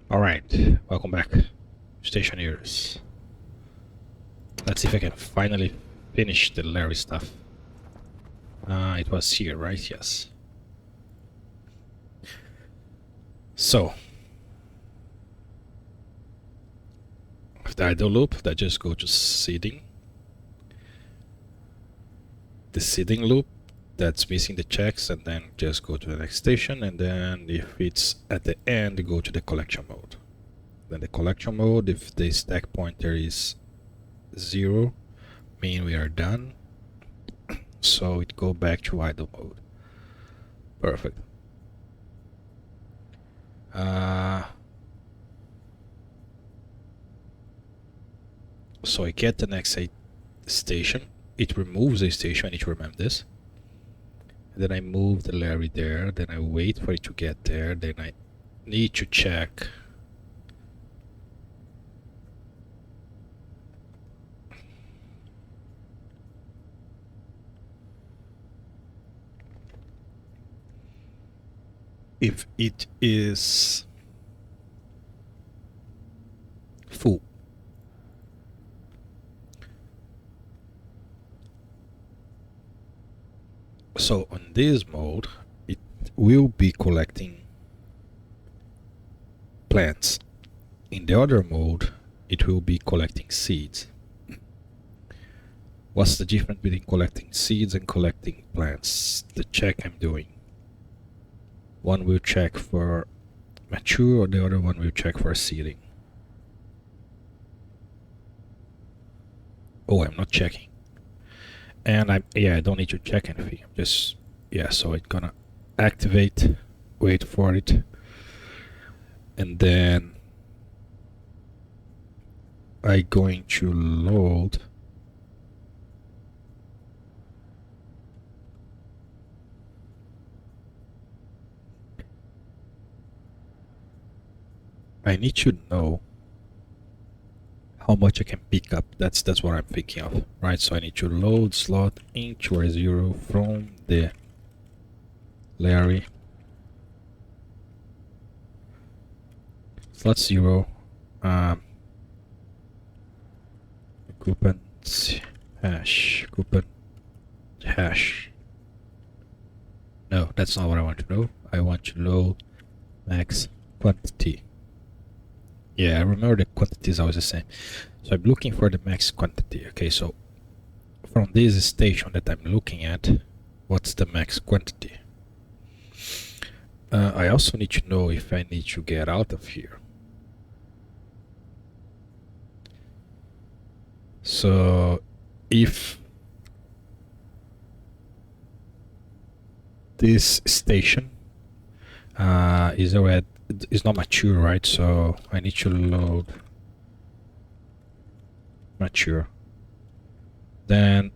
Alright, welcome back, Stationeers. Let's see if I can finally finish the Larry stuff. It was here, right? Yes. So, after I do loop, I just go to seeding. The seeding loop, that's missing the checks, and then just go to the next station, and then if it's at the end, go to the collection mode. Then the collection mode, if the stack pointer is 0, mean we are done. So it go back to idle mode. Perfect. So I get the next station. It removes a station. I need to remember this. And then I move the Larry there. Then I wait for it to get there. Then I need to check if it is full. So on this mode, it will be collecting plants. In the other mode, it will be collecting seeds. What's the difference between collecting seeds and collecting plants? The check I'm doing. One will check for mature, or the other one will check for seeding. Oh, I'm not checking. And I don't need to check anything. I'm just, so it's gonna activate, wait for it, and then I'm going to load I need to know how much I can pick up. That's what I'm thinking of, right? So I need to load slot into a 0 from the Larry. Slot 0. Coupon hash. No, that's not what I want to know. I want to load max quantity. Yeah, I remember the quantity is always the same. So I'm looking for the max quantity. Okay, so from this station that I'm looking at, what's the max quantity? I also need to know if I need to get out of here. So if this station is not mature, right? So I need to load mature. Then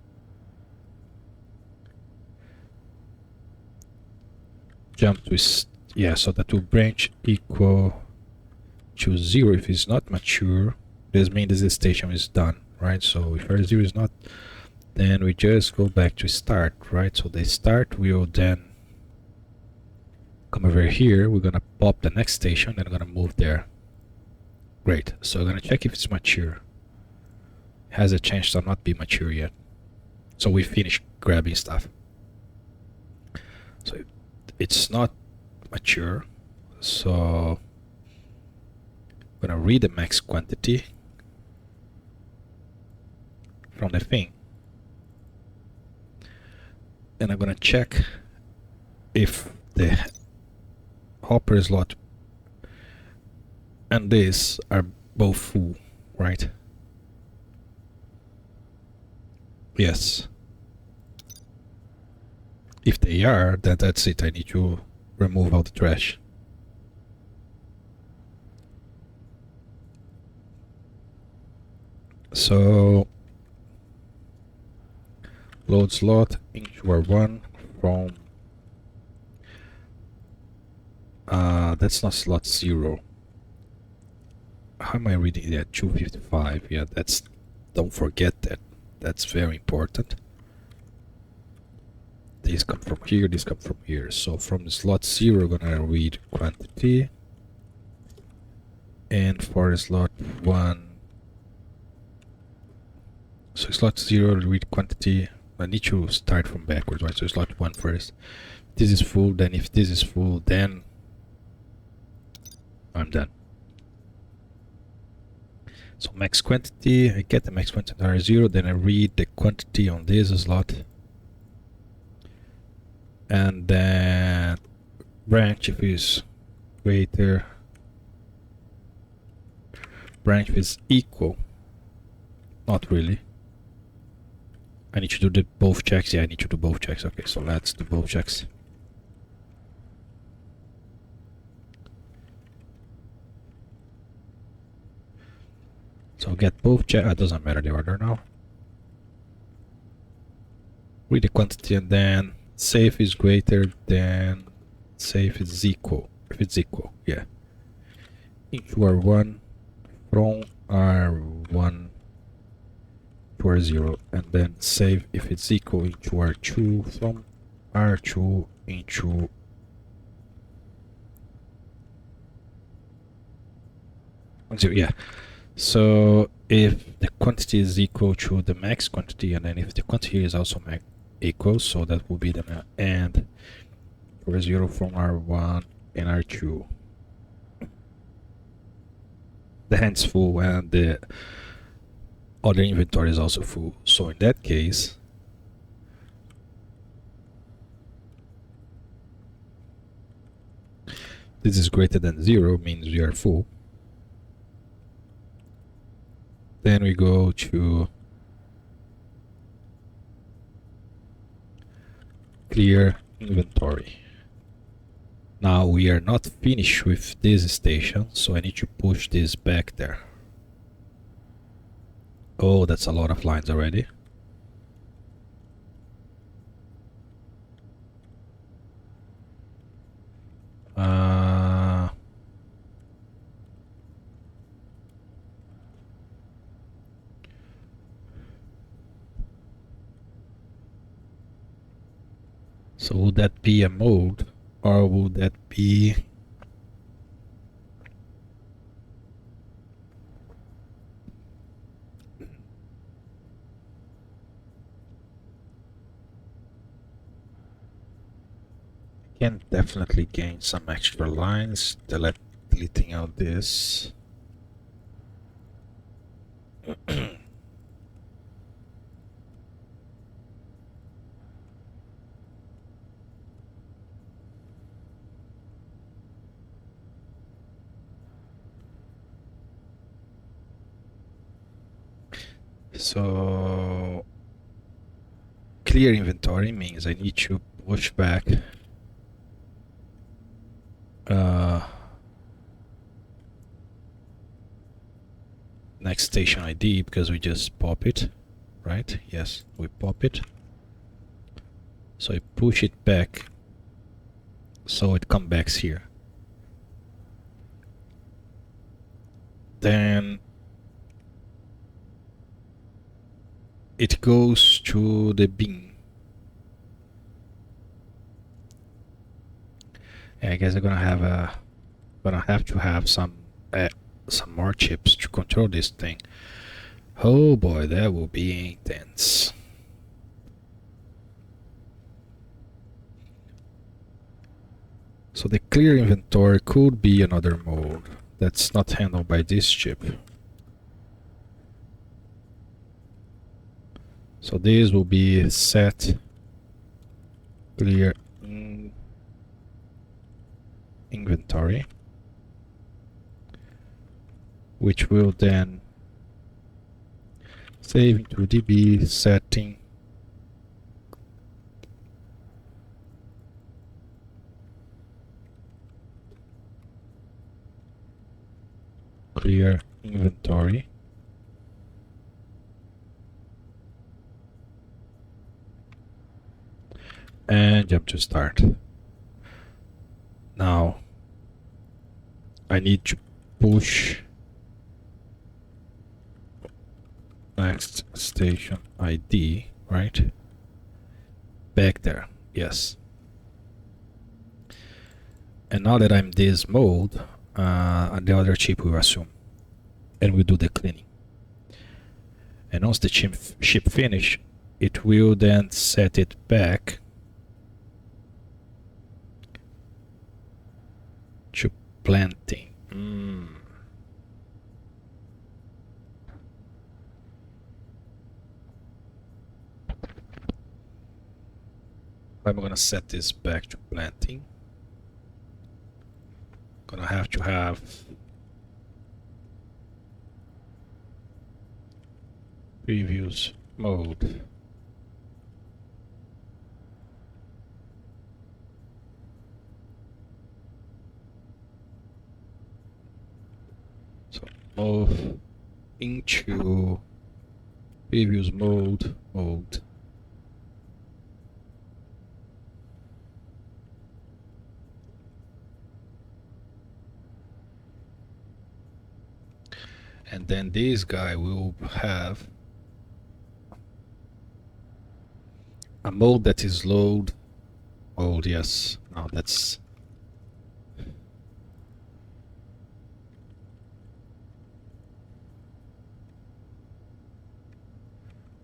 jump to so that will branch equal to 0 if it's not mature. This means this station is done, right? So if our 0 is not, then we just go back to start, right? So the start will then come over here. We're gonna pop the next station and I'm gonna move there. Great. So I'm gonna check if it's mature. Has a chance to not be mature yet. So we finished grabbing stuff. So it's not mature. So I'm gonna read the max quantity from the thing. And I'm gonna check if the hopper slot and this are both full, right? Yes. If they are, then that's it. I need to remove all the trash. So load slot into R1 from that's not slot 0. How am I reading that? 255. Yeah, that's, don't forget that. That's very important. These come from here, these come from here. So from the slot 0, we're gonna read quantity. And for slot 1, so slot 0 read quantity. I need to start from backwards, right? So slot 1 first. This is full, then if this is full, then I'm done. So max quantity, I get the max quantity R0, then I read the quantity on this slot. And then branch if is greater, branch if is equal. Not really. I need to do both checks. Yeah, I need to do both checks. Okay, so let's do both checks. So get both checks. It doesn't matter the order now. Read the quantity and then say if it's greater than, say if it's equal. If it's equal, yeah. Into R1 from R1 to R0, and then save if it's equal into R2 from R2 into R0, yeah. So if the quantity is equal to the max quantity, and then if the quantity is also equal, so that will be the and R0 from R1 and R2. The hand's full and the other inventory is also full. So in that case, this is greater than 0, means we are full. Then we go to clear inventory. Now we are not finished with this station, so I need to push this back there. Oh, that's a lot of lines already. So would that be a mode, or would that be can definitely gain some extra lines, deleting out this. So clear inventory means I need to push back next station ID because we just pop it, right? Yes, we pop it. So I push it back so it comes back here. Then it goes to the bin. I guess I'm gonna have to have some more chips to control this thing. Oh boy, that will be intense. So the clear inventory could be another mode that's not handled by this chip. So this will be set clear inventory, which will then save into DB setting clear inventory and jump to start. Now I need to push next station ID, right? Back there, yes. And now that I'm this mode, and the other chip we will assume, and we'll do the cleaning. And once the chip finish, it will then set it back to planting. I'm gonna set this back to planting. Gonna have to have previous mode. So move into previous mode. And then this guy will have a mode that is load mode. Yes, now that's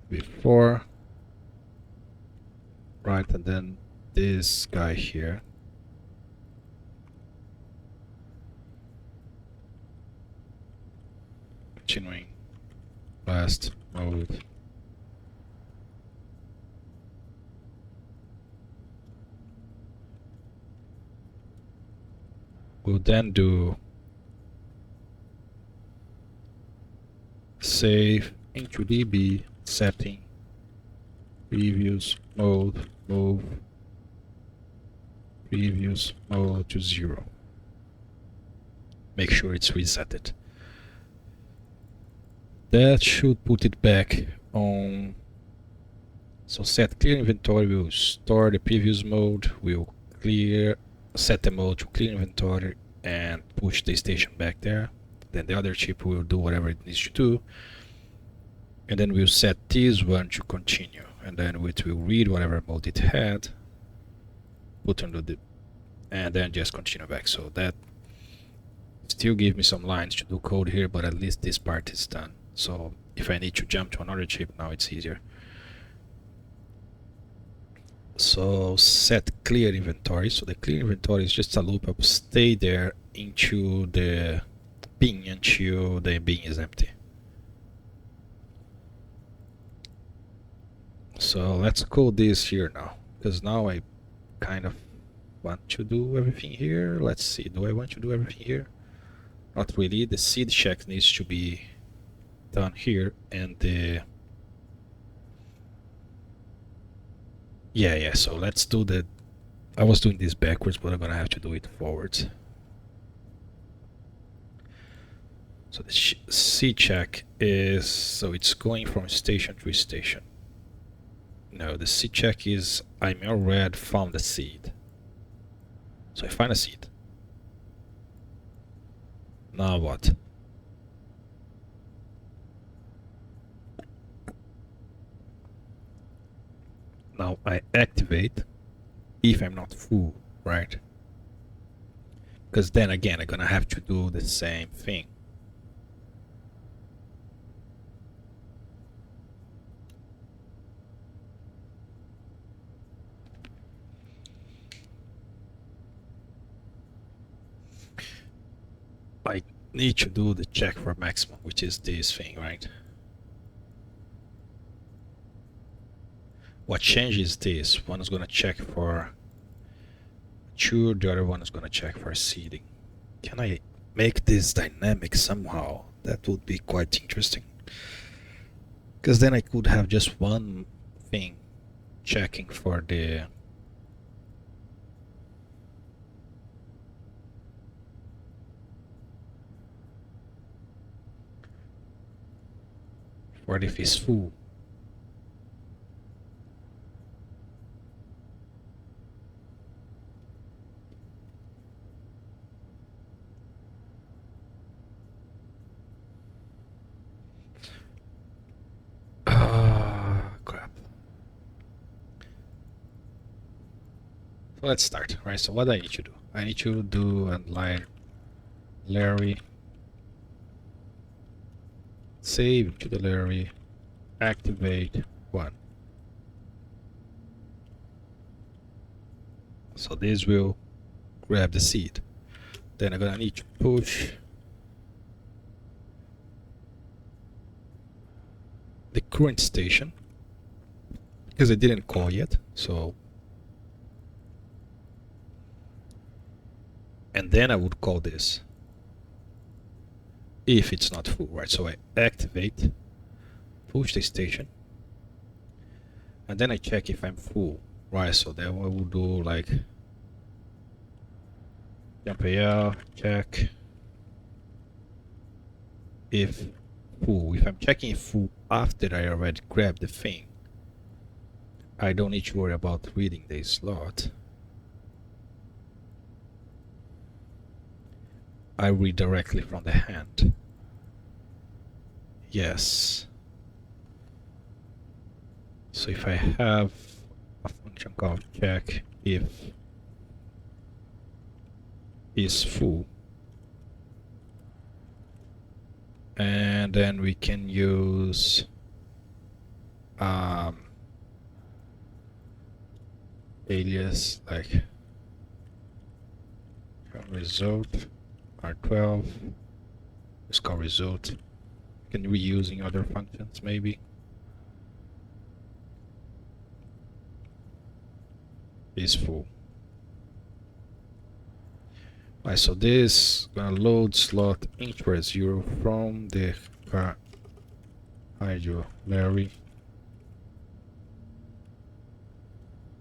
before, right? And then this guy here. Continuing last mode. We'll then do save into DB setting previous mode, move previous mode to 0. Make sure it's resetted. That should put it back on. So set clear inventory will store the previous mode, will set the mode to clear inventory and push the station back there. Then the other chip will do whatever it needs to do. And then we'll set this one to continue. And then it will read whatever mode it had, put under the, and then just continue back. So that still gives me some lines to do code here, but at least this part is done. So if I need to jump to another chip, now it's easier. So set clear inventory. So the clear inventory is just a loop of stay there into the bin until the bin is empty. So let's code this here now, because now I kind of want to do everything here. Let's see, do I want to do everything here? Not really. The seed check needs to be done here, and the yeah, so let's do the, I was doing this backwards, but I'm gonna have to do it forwards. So the seed check is, so it's going from station to station. No, the seed check is I'm in red, found a seed. So I find a seed. Now what? Now I activate if I'm not full, right? Because then again, I'm gonna have to do the same thing. I need to do the check for maximum, which is this thing, right? What changes this? One is gonna check for mature, the other one is gonna check for seeding. Can I make this dynamic somehow? That would be quite interesting. Because then I could have just one thing checking for the if it's full. Crap. So let's start, right? So what I need to do? I need to do a line larre, save to the larre, activate 1. So this will grab the seed. Then I'm gonna need to push the current station because I didn't call yet. So, and then I would call this if it's not full, right? So I activate, push the station, and then I check if I'm full, right? So then I will do like jump AL, check if full. If I'm checking if full after I already grabbed the thing, I don't need to worry about reading the slot. I read directly from the hand. Yes. So if I have a function called check if is full, and then we can use alias like result R12. Let's call result. You can reuse in other functions maybe. Is full. Right, so this gonna load slot int 0 from the larre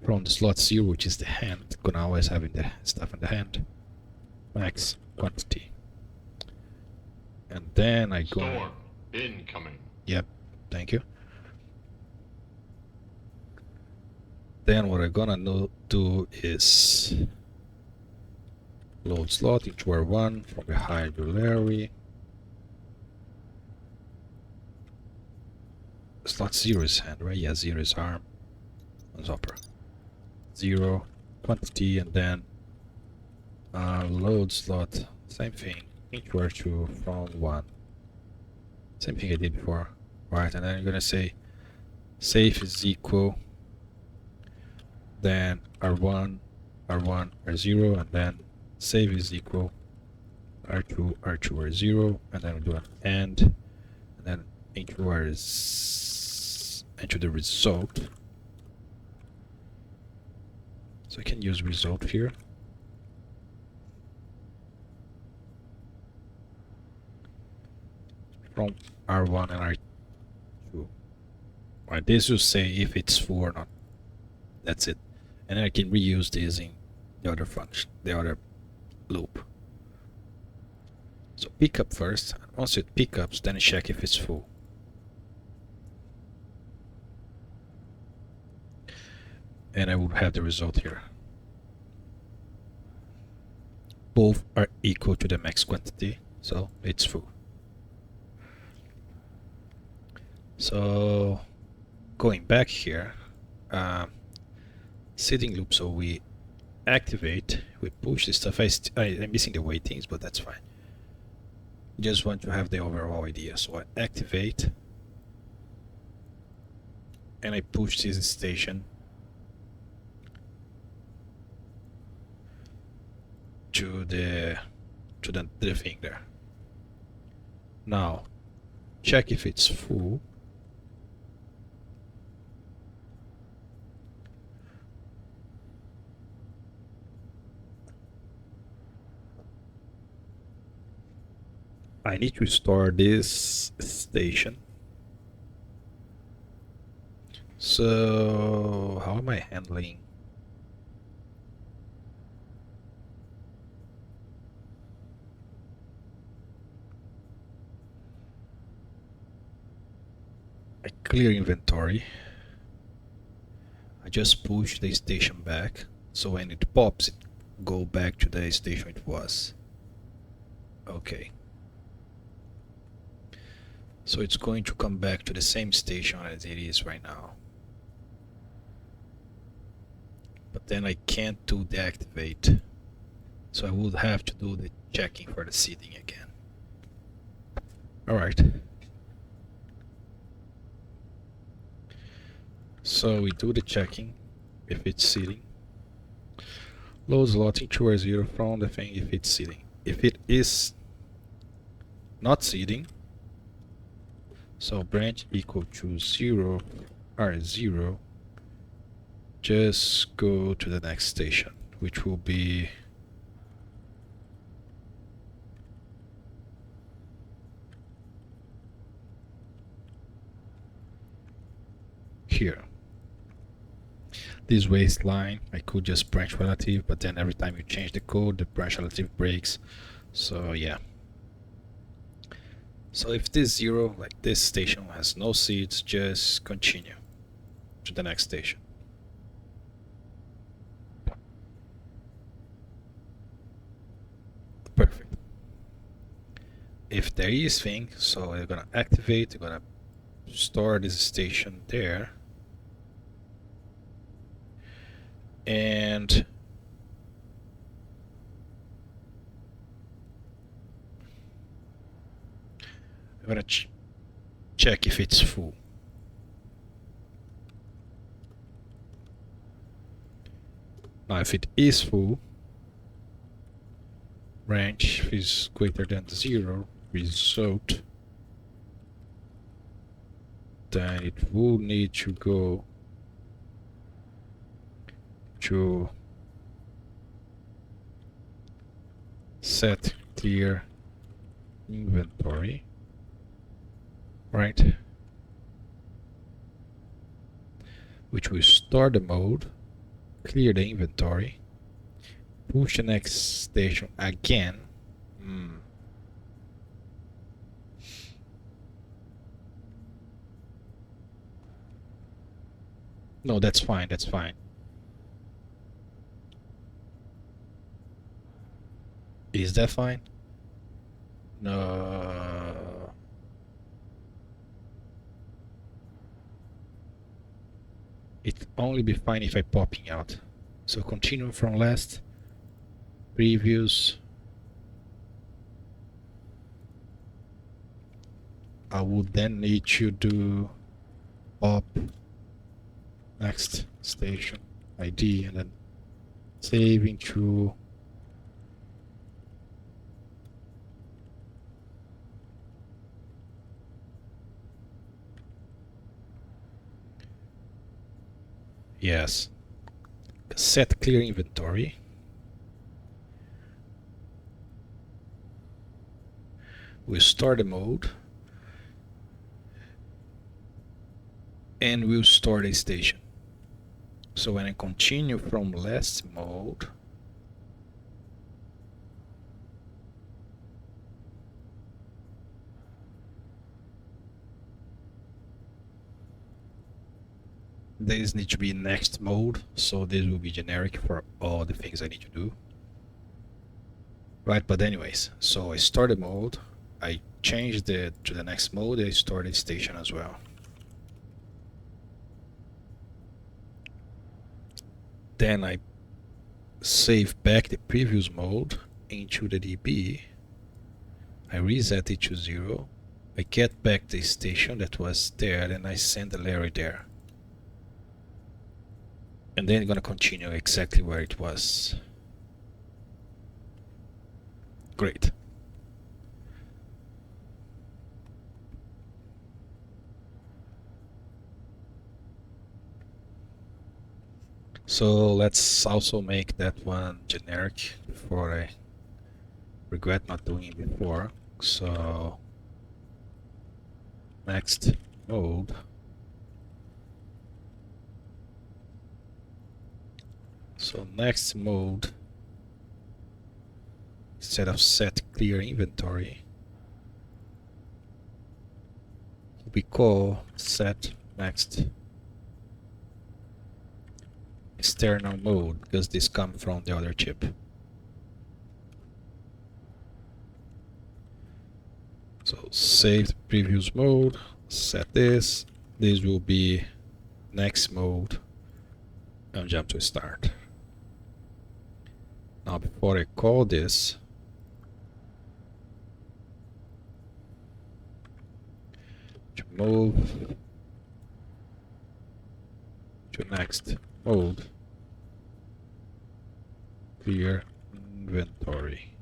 from the slot 0, which is the hand. Gonna always have the stuff in the hand. Max quantity. And then I go. Storm incoming. Yep, thank you. Then what I'm gonna do is load slot into R1 from the larre. Slot 0 is hand, right? Yeah, 0 is arm. Zopper. 0 quantity, and then load slot, same thing, into R2 from 1. Same thing I did before. Right, and then I'm gonna say safe is equal, then R1, R1, R0, and then save is equal R2, R2, R0, and then we do an and then enter the result. So I can use result here. From R1 and R2. Right, this will say if it's full or not. That's it. And then I can reuse this in the other function, the other loop. So pick up first. Once it pick ups, then I check if it's full. And I would have the result here. Both are equal to the max quantity, so it's full. So going back here, sitting loop, so we activate, we push this stuff. I'm missing the weightings, but that's fine. Just want to have the overall idea. So I activate and I push this station to the thing there. Now check if it's full. I need to store this station. So how am I handling? I clear inventory. I just push the station back, so when it pops, it go back to the station it was. Okay. So it's going to come back to the same station as it is right now. But then I can't do deactivate. So I would have to do the checking for the seeding again. Alright. So we do the checking if it's seeding. Load slot into or 0 from the thing if it's seeding. If it is not seeding, so branch equal to 0 or 0, just go to the next station, which will be here. This waste line, I could just branch relative, but then every time you change the code, the branch relative breaks. So yeah. So if this 0, like this station has no seeds, just continue to the next station. Perfect. If there is thing, so you're gonna activate, you're gonna store this station there. And I'm gonna check if it's full. Now if it is full, branch is greater than 0 result, then it will need to go to set clear inventory, right? Which will start the mode, clear the inventory, push the next station again. No, that's fine, that's fine. Is that fine? No. It only be fine if I popping out. So continue from last, previous. I would then need to do pop next station ID and then save into yes, set clear inventory. We'll start the mode and we'll start a station. So when I continue from last mode, this needs to be next mode, so this will be generic for all the things I need to do. Right, but anyways, so I started mode, I changed it to the next mode, I started station as well. Then I save back the previous mode into the DB. I reset it to 0. I get back the station that was there and I send the larre there. And then I'm gonna continue exactly where it was. Great. So let's also make that one generic before I regret not doing it before. So next mode. So next mode, instead of set clear inventory, we call set next external mode, because this comes from the other chip. So save the previous mode, set this will be next mode, and jump to start. Now before I call this, to move to next mode, clear inventory.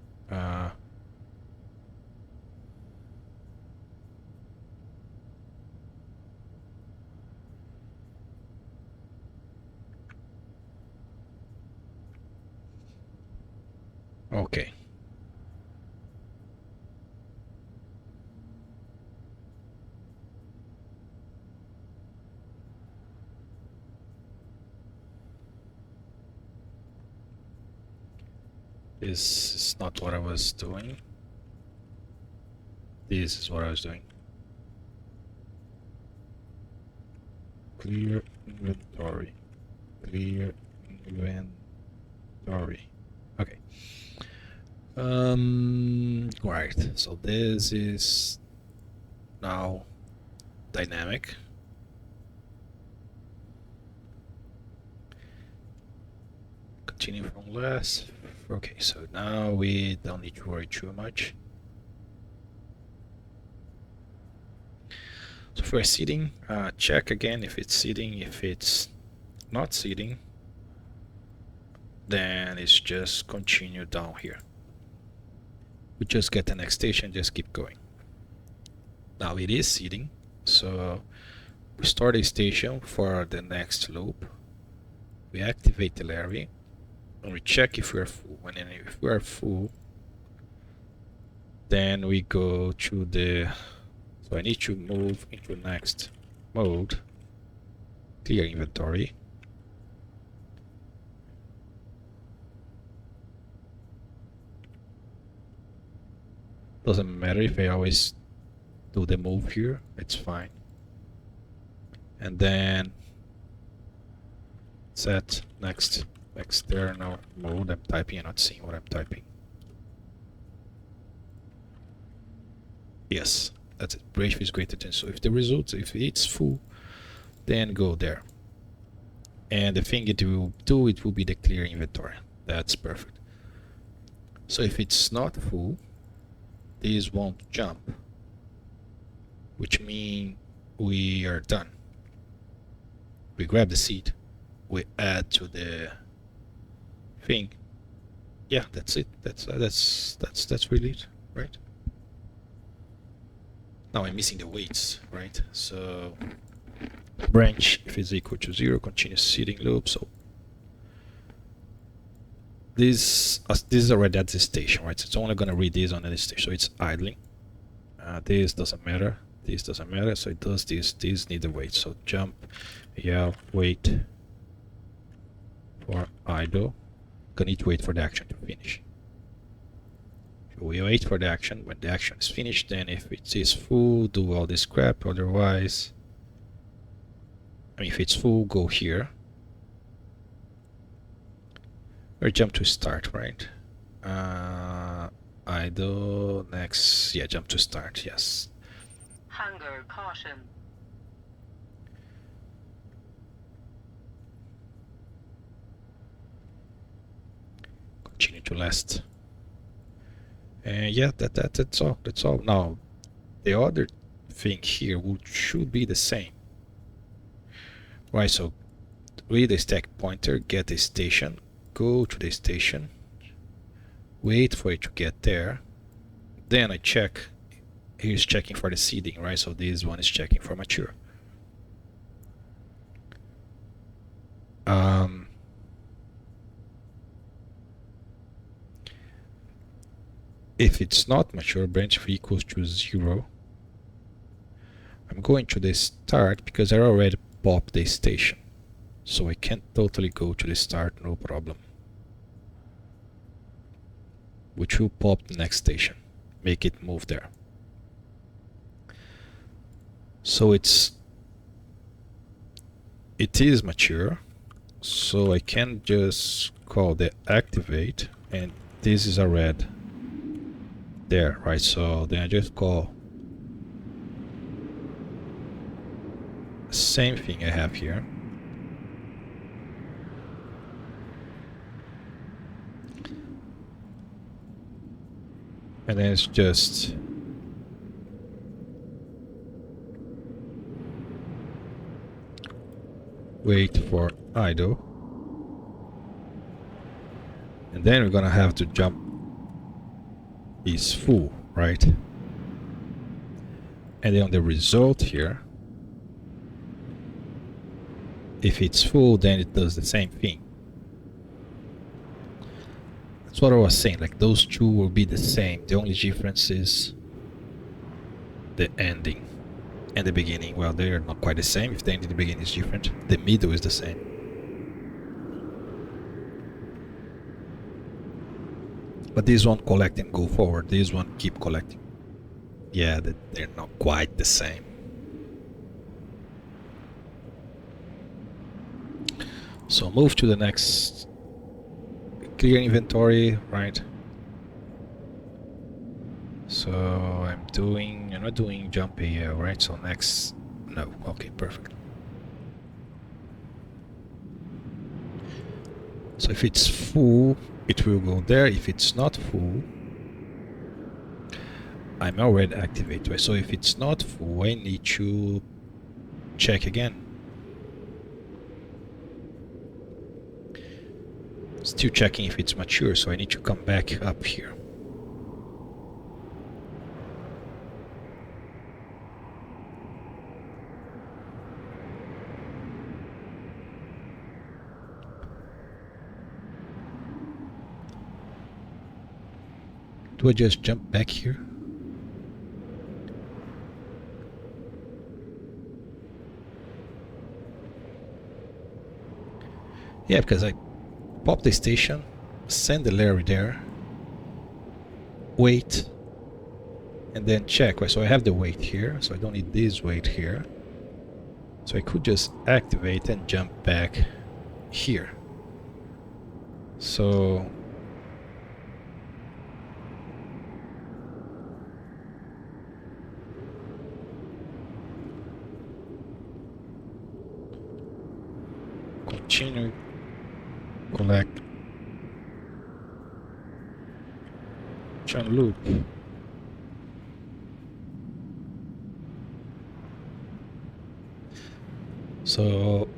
Okay. This is not what I was doing. This is what I was doing. Clear inventory. Clear inventory. Okay. Right. So this is now dynamic. Continue from last. Okay, so now we don't need to worry too much. So if we're seeding, check again if it's seeding. If it's not seeding, then it's just continue down here. We just get the next station, just keep going. Now it is seeding, so we start a station for the next loop. We activate the larre, and we check if we're full. And then if we're full, then we go to the... So I need to move into next mode, clear inventory. Doesn't matter if I always do the move here, it's fine. And then set next external mode. I'm typing and not seeing what I'm typing. Yes, that's it. Ratio is greater than. So if the result, if it's full, then go there. And the thing it will do, it will be the clear inventory. That's perfect. So if it's not full, this won't jump, which means we are done. We grab the seed, we add to the thing. Yeah, that's it. That's really it, right? Now I'm missing the weights, right? So branch if it's equal to 0, continuous seeding loop. So this is already at the station, right? So it's only gonna read this on the station, so it's idling. This doesn't matter. This doesn't matter. So it does this. This needs a wait. So jump, wait for idle. Gonna need to wait for the action to finish. So we wait for the action. When the action is finished, then if it is full, do all this crap. Otherwise, I mean, if it's full, go here. Or jump to start, right? Idle, next, yeah, jump to start, yes. Hunger caution. Continue to last. And yeah, that's all. That's all. Now, the other thing here should be the same. Right, so read the stack pointer, get a station, go to the station, wait for it to get there, then I check. Here's checking for the seeding, right? So this one is checking for mature. If it's not mature, branch fee equals to 0. I'm going to the start because I already popped the station. So I can totally go to the start, no problem. Which will pop the next station, make it move there. So it is mature, so I can just call the activate, and this is a red there, right? So then I just call same thing I have here. And then it's just wait for idle. And then we're gonna have to jump is full, right? And then on the result here, if it's full, then it does the same thing. That's what I was saying, like those two will be the same. The only difference is the ending and the beginning. Well, they're not quite the same. If the ending and the beginning is different, the middle is the same. But this one collect and go forward. This one keep collecting. Yeah, they're not quite the same. So move to the next. Clear inventory, right? So I'm not doing jump here, right? So next, no, okay, perfect. So if it's full, it will go there. If it's not full, I'm already activated, right? So if it's not full, I need to check again. Still checking if it's mature, so I need to come back up here. Do I just jump back here? Yeah, because I pop the station, send the larre there, wait, and then check. So I have the wait here, so I don't need this wait here. So I could just activate and jump back here. So continue, collect, channel loop. So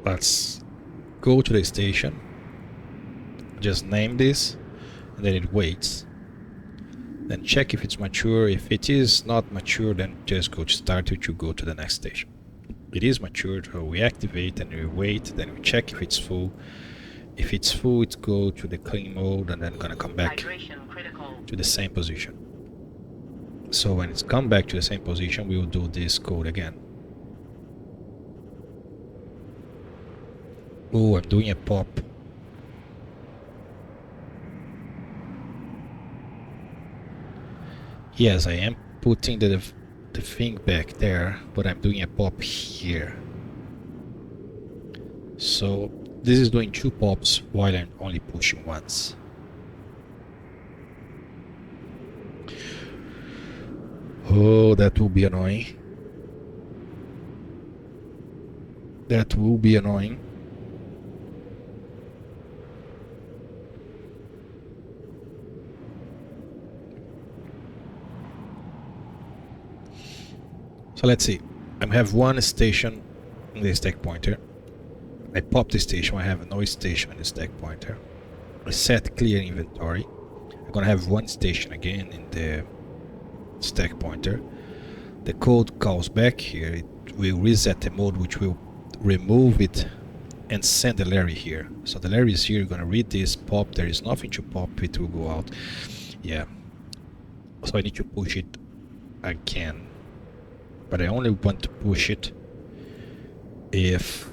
let's go to the station, just name this, and then it waits. Then check if it's mature. If it is not mature, then just go to start it, you go to the next station. It is matured, so we activate and we wait, then we check if it's full. If it's full, it go to the clean mode and then gonna come back to the same position. So when it's come back to the same position, we will do this code again. Oh, I'm doing a pop. Yes, I am putting the thing back there, but I'm doing a pop here. So this is doing 2 pops while I'm only pushing once. Oh, that will be annoying. That will be annoying. So let's see. I have one station in the stack pointer. I pop the station. I have no station in the stack pointer. I set clear inventory. I'm gonna have one station again in the stack pointer. The code calls back here. It will reset the mode, which will remove it and send the larre here. So the larre is here. You're gonna read this pop. There is nothing to pop. It will go out. Yeah. So I need to push it again. But I only want to push it if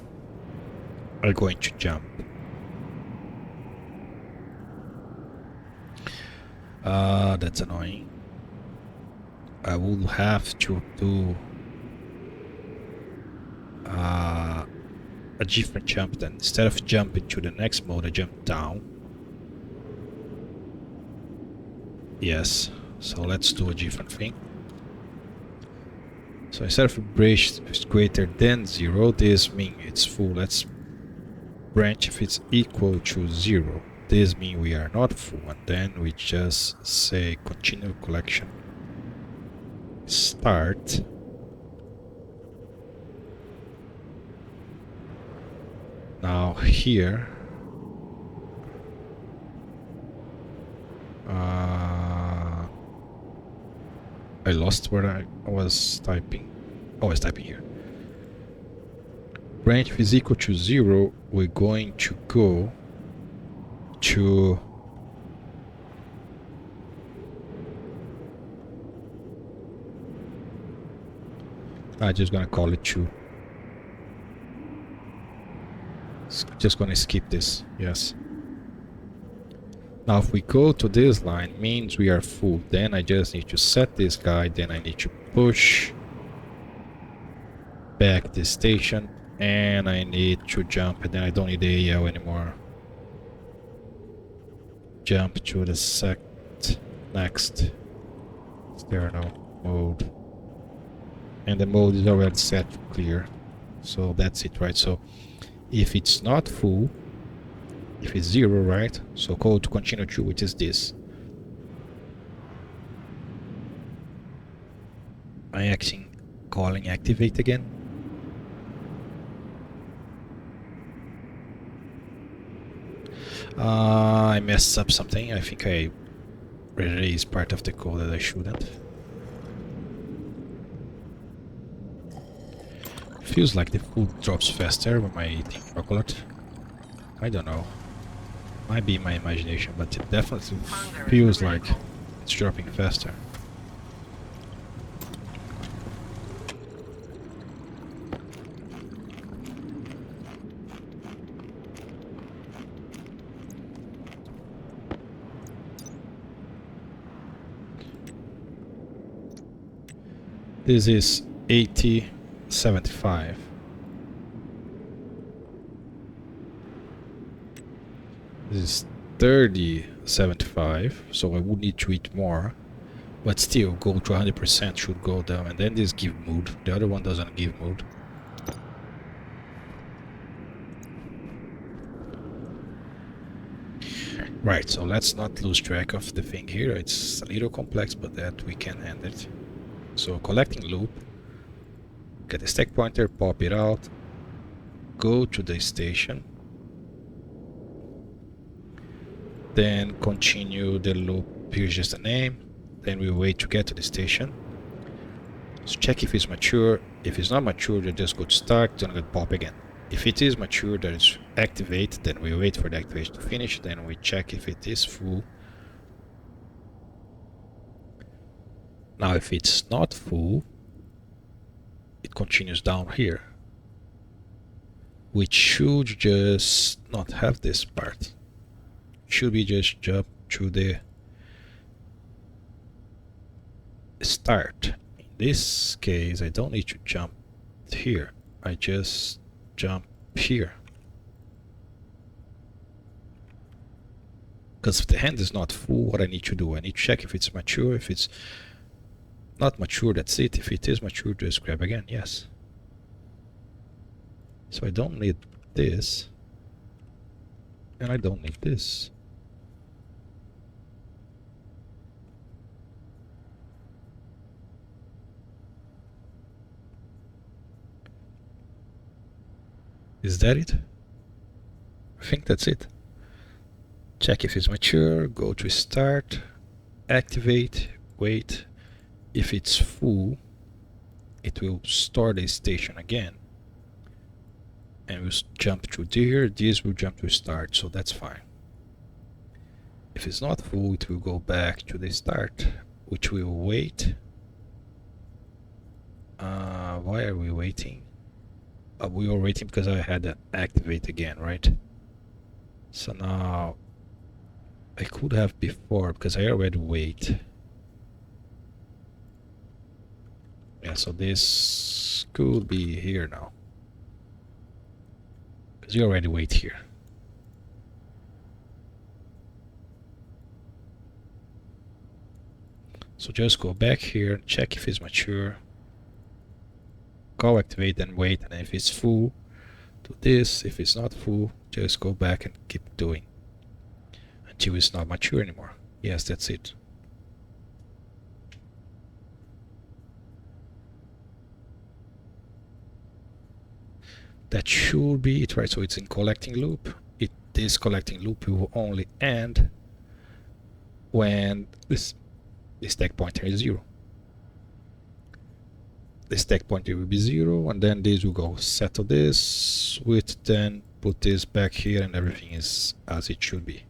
I'm going to jump. That's annoying. I will have to do a different jump then. Instead of jumping to the next mode, I jump down. Yes, so let's do a different thing. So instead of branch is greater than 0, this means it's full. Let's branch if it's equal to 0. this means we are not full, and then we just say continue collection start. Now here I lost where I was typing. Oh, I was typing here. Branch is equal to 0. We're going to go to I'm just gonna call it 2. Just gonna skip this. Yes. Now if we go to this line, means we are full. Then I just need to set this guy. Then I need to push back this station, and I need to jump, and then I don't need the AL anymore. Jump to the next external mode, and the mode is already set to clear, so that's it, right? So if it's not full, if it's 0, right, so go to continue to, which is this. I'm calling activate again. I messed up something. I think I erased part of the code that I shouldn't. Feels like the food drops faster when I eat chocolate. I don't know. Might be my imagination, but it definitely feels like it's dropping faster. This is 8075. This is 3075, so I would need to eat more, but still go to 100% should go down, and then this give mood. The other one doesn't give mood. Right, so let's not lose track of the thing here. It's a little complex, but that we can handle it. So collecting loop, get the stack pointer, pop it out, go to the station, then continue the loop. Here's just a name, then we wait to get to the station. So check if it's mature. If it's not mature, then just go to start, then get pop again. If it is mature, then it's activate, then we wait for the activation to finish, then we check if it is full. Now if it's not full, it continues down here, which should just not have this part. Should we just jump to the start? In this case, I don't need to jump here. I just jump here. Because if the hand is not full, what I need to do? I need to check if it's mature. If it's not mature, that's it. If it is mature, just grab again. Yes. So I don't need this. And I don't need this. Is that it? I think that's it. Check if it's mature, go to start, activate, wait. If it's full, it will store the station again. And we'll jump to here, this will jump to start, so that's fine. If it's not full, it will go back to the start, which will wait. Why are we waiting? We were waiting because I had to activate again, right? So now I could have before because I already wait. Yeah, so this could be here now because you already wait here. So just go back here, check if it's mature, call activate, then wait, and if it's full, do this. If it's not full, just go back and keep doing. until it's not mature anymore. Yes, that's it. That should be it, right? So it's in collecting loop. This collecting loop will only end when this stack pointer is 0. The stack pointer will be 0, and then this will go settle this with, then put this back here, and everything is as it should be.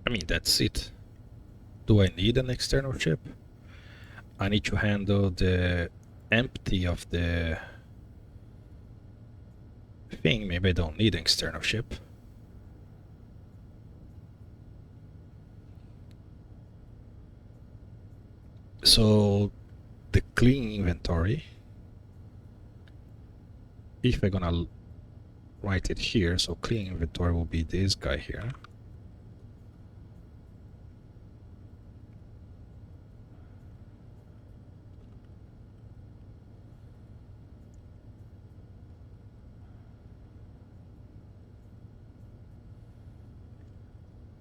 I mean, that's it. Do I need an external chip? I need to handle the empty of the thing. Maybe I don't need an external chip. So the clean inventory, if I'm gonna write it here, so clean inventory will be this guy here.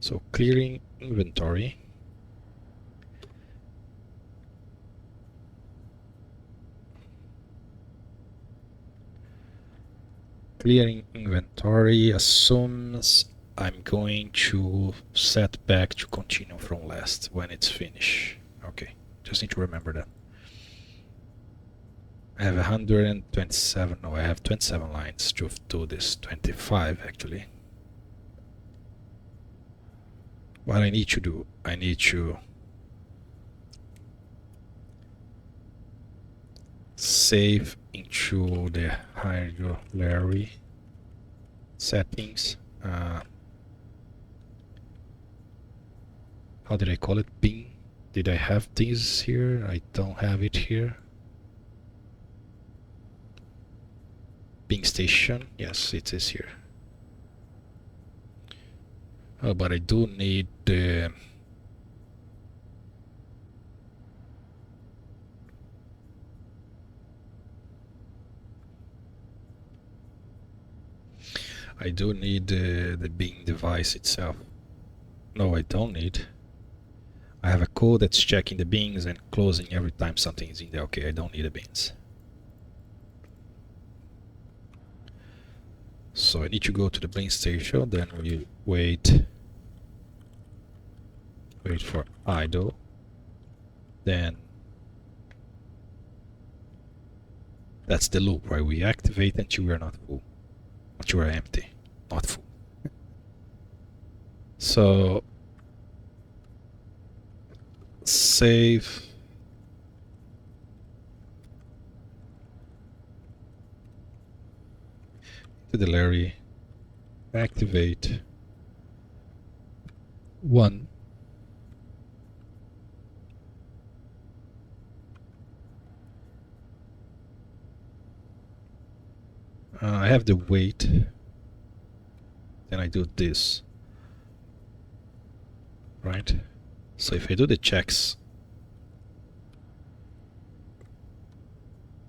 So clearing inventory. Clearing inventory assumes I'm going to set back to continue from last when it's finished. Okay, just need to remember that. I have 127, no, I have 27 lines to do this, 25 actually. What I need to do, I need to save into the larre settings. How did I call it? Bin. Did I have this here? I don't have it here. Bin station. Yes, it is here. Oh, but I do need the the bin device itself. No, I don't need. I have a code that's checking the bins and closing every time something is in there. Okay, I don't need the bins. So I need to go to the bin station, then we wait for idle, then that's the loop, right? We activate until we are not full, until we are empty, not full. So save to the larre, activate 1. I have the wait, then I do this, right? So if I do the checks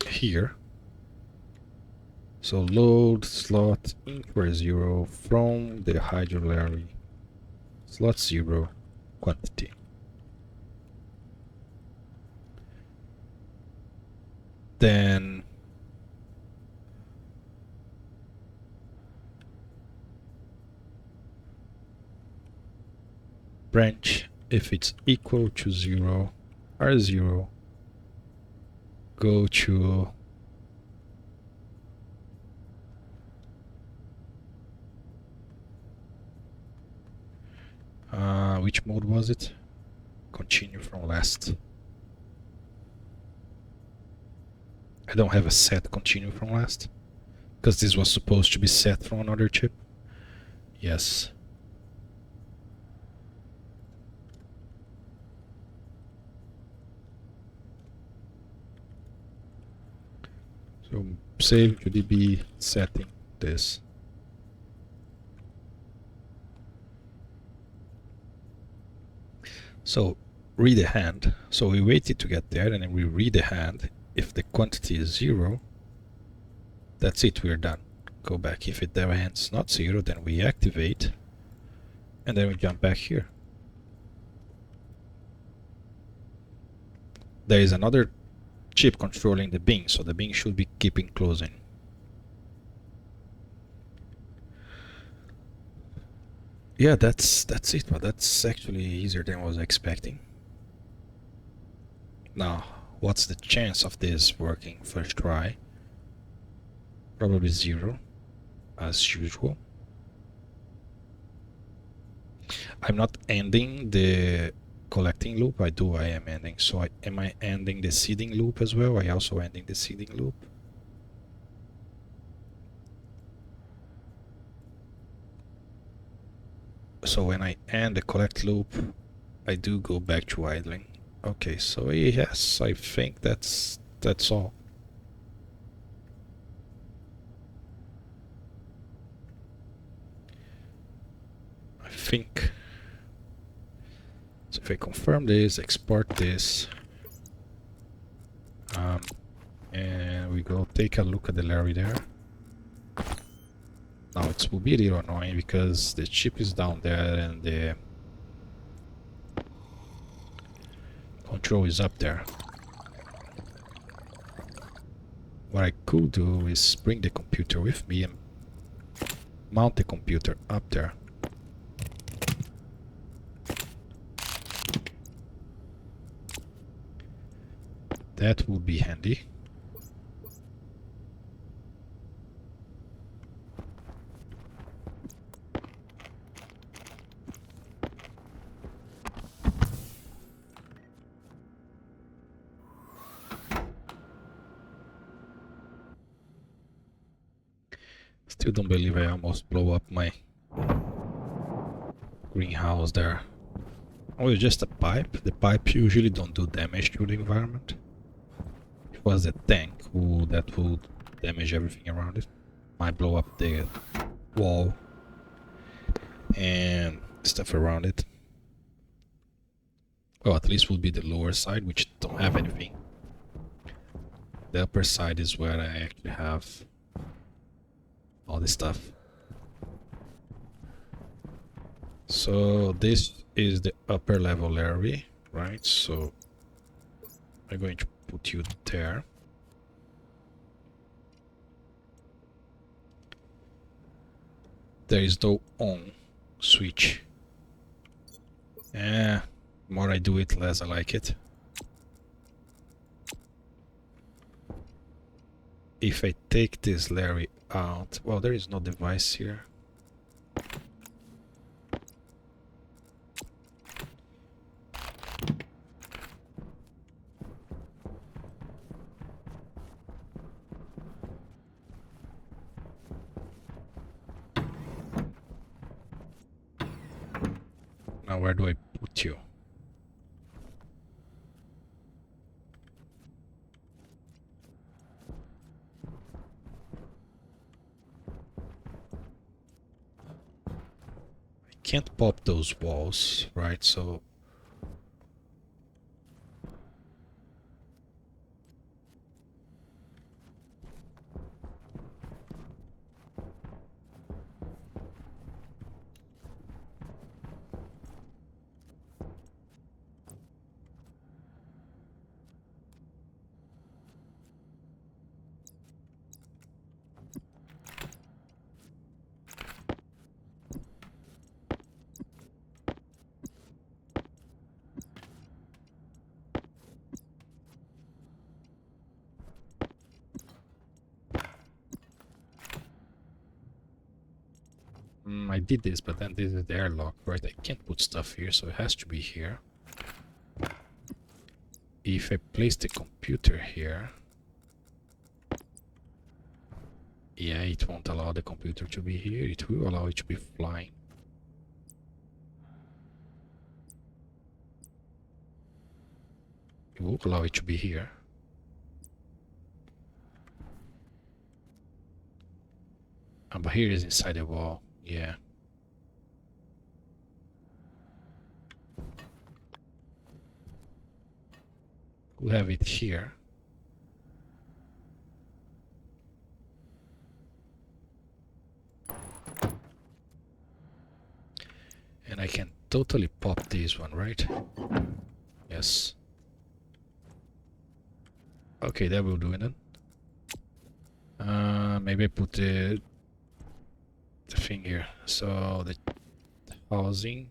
here, so load slot inquiry 0 from the larre slot 0 quantity. Then branch, if it's equal to 0, R0, go to which mode was it? Continue from last. I don't have a set continue from last, because this was supposed to be set from another chip. Yes. So save to DB setting this. So read the hand. So we waited to get there, and then we read the hand. If the quantity is 0, that's it, we're done. Go back. If the hand's not 0, then we activate, and then we jump back here. There is another chip controlling the bin, so the bin should be keeping closing. Yeah, that's it, but that's actually easier than I was expecting. Now, what's the chance of this working first try? Probably 0, as usual. I'm not ending the collecting loop. I am ending. So am I ending the seeding loop as well? I also ending the seeding loop. So when I end the collect loop, I do go back to idling. Okay, so yes, I think that's all. I think. So if I confirm this, export this, and we go take a look at the larre there. Now it will be a little annoying because the chip is down there and the control is up there. What I could do is bring the computer with me and mount the computer up there. That would be handy. Still don't believe I almost blow up my greenhouse there. Oh, it's just a pipe. The pipe usually don't do damage to the environment. If it was a tank that would damage everything around it. Might blow up the wall and stuff around it. Well, at least would be the lower side, which don't have anything. The upper side is where I actually have all this stuff. So this is the upper level area, right? So I'm going to put you there. There is no on switch. The more I do it, less I like it. If I take this larre out, well, there is no device here. Now where do I put you? I can't pop those walls, right? So I did this, but then this is the airlock, right? I can't put stuff here, so it has to be here. If I place the computer here, yeah, it won't allow the computer to be here. It will allow it to be flying. It will allow it to be here. But here is inside the wall. Yeah. we'll have it here. And I can totally pop this one, right? Yes. Okay, that will do it then. Maybe I put the thing here. So the housing.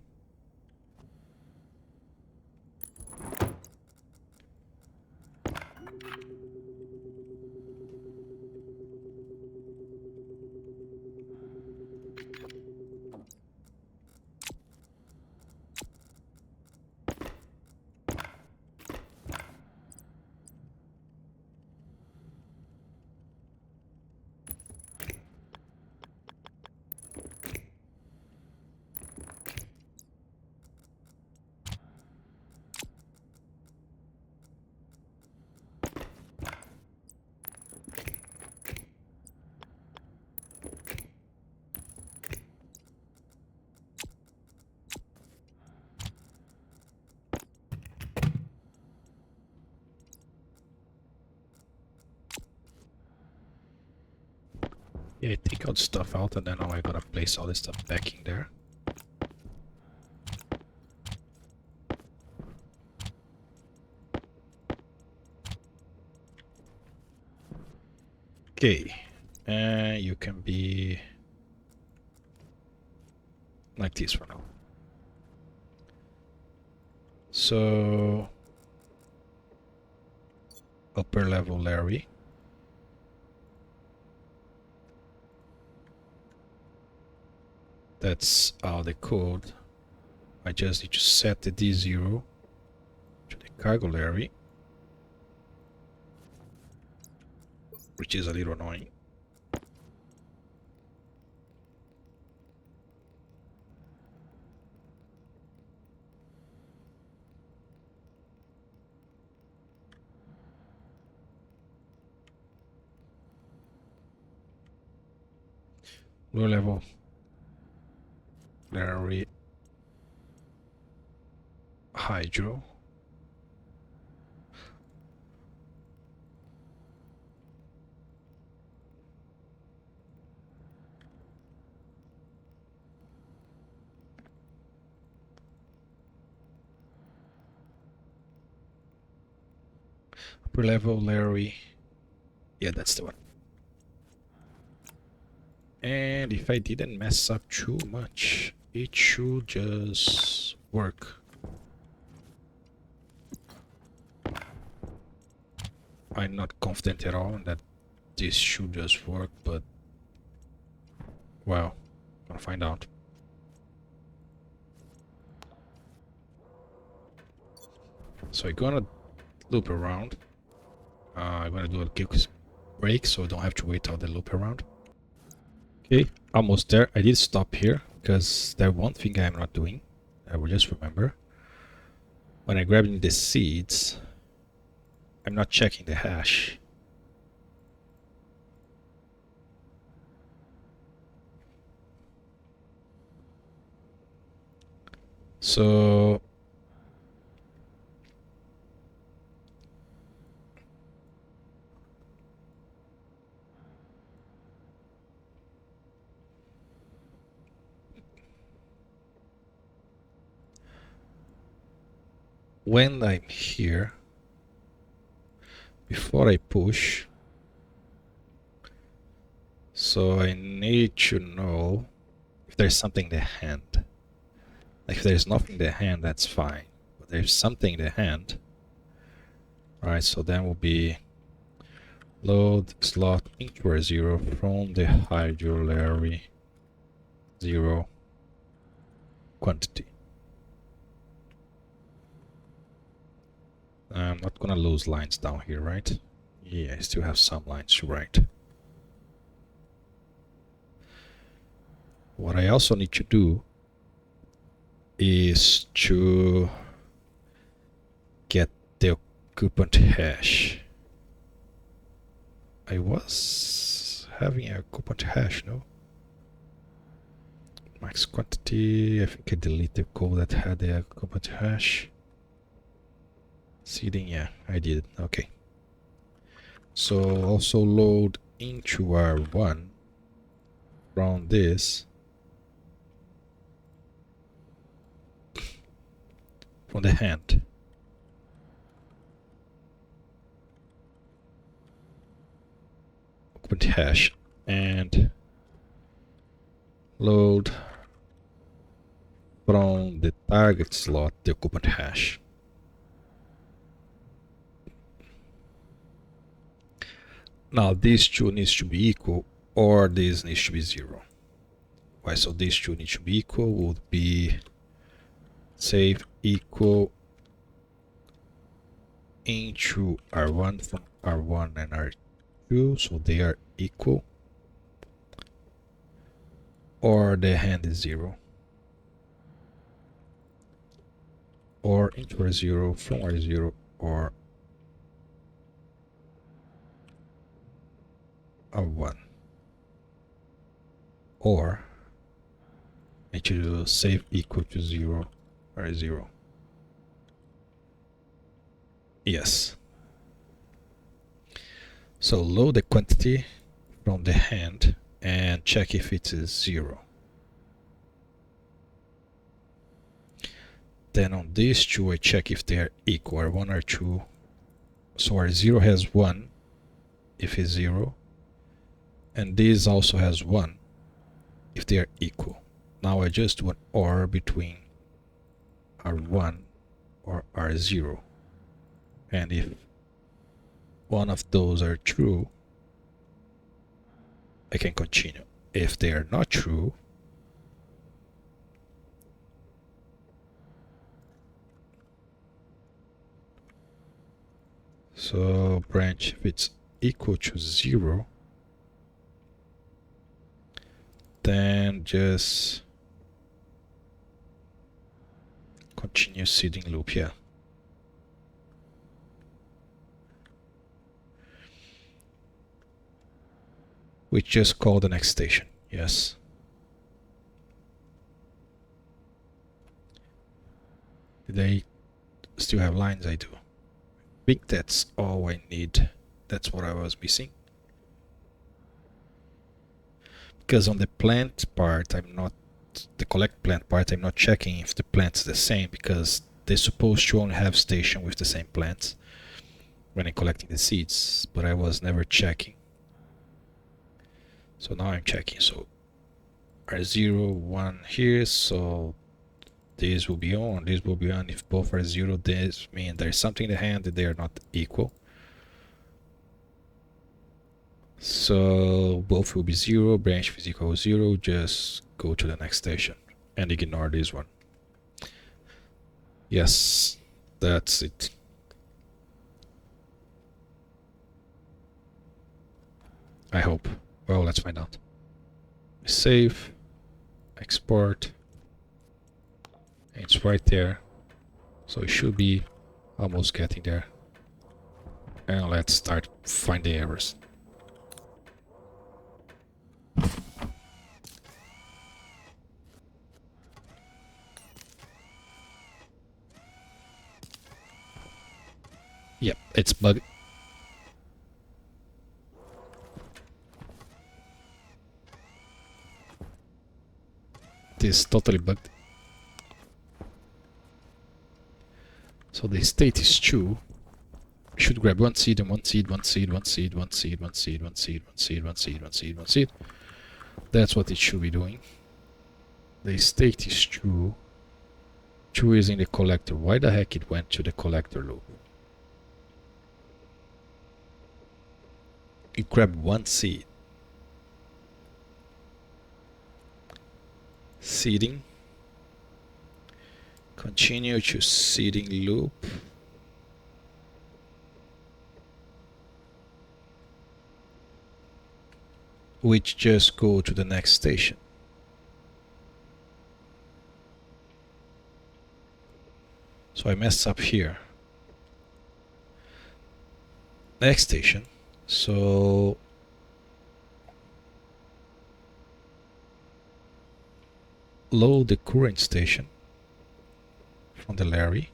Yeah, take out stuff out and then now I gotta place all this stuff back in there. Okay, you can be like this for now. So upper level Larry. That's the code. I just need to set the D0 to the cargo Larry, which is a little annoying. Low level Larry Hydro. Upper level Larry. Yeah, that's the one. And if I didn't mess up too much, it should just work. I'm not confident at all that this should just work, but well, gonna find out. So I'm gonna loop around. I'm gonna do a quick break so I don't have to wait all the loop around. Okay, almost there. I did stop here because there's one thing I'm not doing. I will just remember. When I grab the seeds, I'm not checking the hash. So when I'm here, before I push, so I need to know if there's something in the hand. Like if there's nothing in the hand, that's fine. But there's something in the hand. Alright, so then will be load slot into 0 from the hydrolary 0 quantity. I'm not gonna lose lines down here, right? Yeah, I still have some lines to write. What I also need to do is to get the occupant hash. I was having a occupant hash, no? Max quantity, I think I deleted the code that had the occupant hash. Seeding, yeah, I did. Okay. So also load into R1 from this, from the hand. Open hash and load from the target slot the occupant hash. Now these two needs to be equal or this needs to be 0. Why? So these two need to be equal would be save equal into R1 from R1 and R2, so they are equal, or the hand is 0, or into R0 from R0 or R1, or need to save equal to 0 R0. Yes. So load the quantity from the hand and check if it is 0. Then on these two I check if they are equal, R1 or 2. So R0 has 1 if it's 0, and this also has 1 if they are equal. Now I just do an OR between R1 or R0, and if one of those are true, I can continue. If they are not true, so branch if it's equal to 0, then just continue seeding loop here. We just call the next station. Yes. Do they still have lines? I do. I think that's all I need. That's what I was missing. Because on the plant part, the collect plant part, I'm not checking if the plant's the same, because they're supposed to only have station with the same plants when I'm collecting the seeds, but I was never checking. So now I'm checking. So R0, 1 here, so this will be on, this will be on. If both are 0, this means there's something in the hand that they are not equal. So both will be 0, branch physical 0, just go to the next station and ignore this one. Yes, that's it. I hope. Well, let's find out. Save, export. It's right there. So it should be almost getting there. And let's start finding errors. Yep, it's bugged. It is totally bugged. So the state is 2. We should grab one seed and one seed, one seed, one seed, one seed, one seed, one seed, one seed, one seed, one seed, one seed. That's what it should be doing. The state is 2. 2 is in the collector. Why the heck it went to the collector loop? It grabbed one seed. Seeding. Continue to seeding loop. Which just go to the next station. So I messed up here. Next station. So load the current station from the larre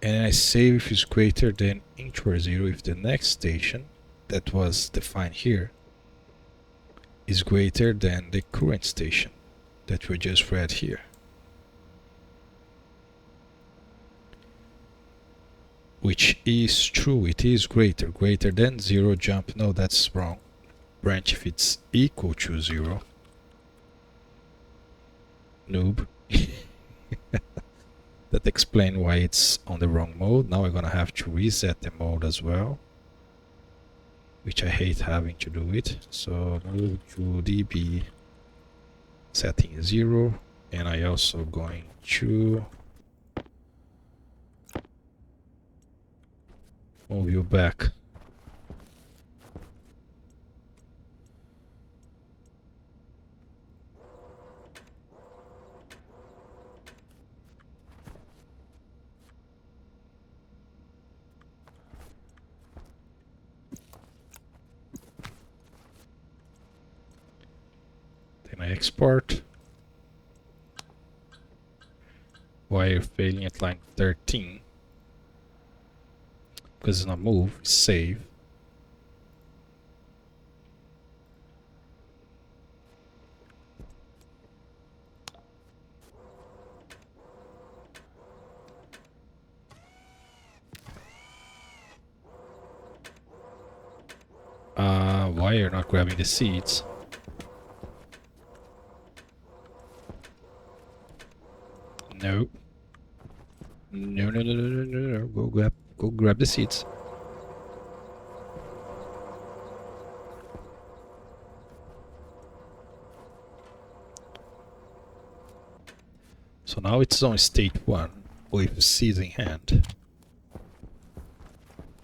and I save if it's greater than int or 0 if the next station that was defined here is greater than the current station that we just read here. Which is true, it is greater than 0 jump. No, that's wrong. Branch if it's equal to 0. Noob. That explains why it's on the wrong mode. Now we're gonna have to reset the mode as well, which I hate having to do it. So move to db setting 0, and I also going to move you back. Then I export. Wire failing at line 13. Because it's not move, it's save. Why you're not grabbing the seeds? No. No. Go grab the seeds. So now it's on state 1 with seeds in hand.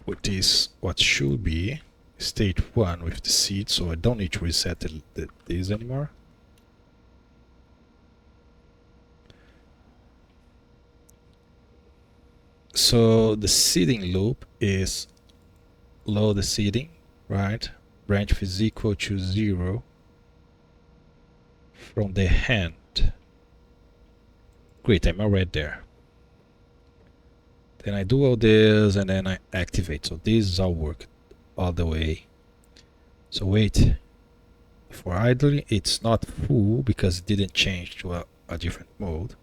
Which is what should be state 1 with the seed, so I don't need to reset this anymore. So the seeding loop is load the seeding, right? Branch if is equal to 0 from the hand. Great, I'm already there. Then I do all this and then I activate. So this is all work all the way. So wait, for idling it's not full because it didn't change to a different mode.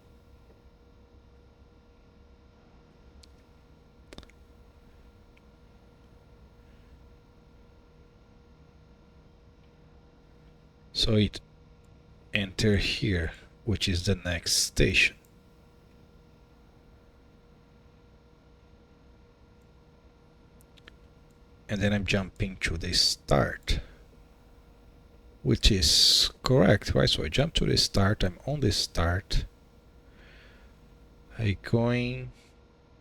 So it enter here, which is the next station. And then I'm jumping to the start, which is correct, right? So I jump to the start, I'm on the start. I going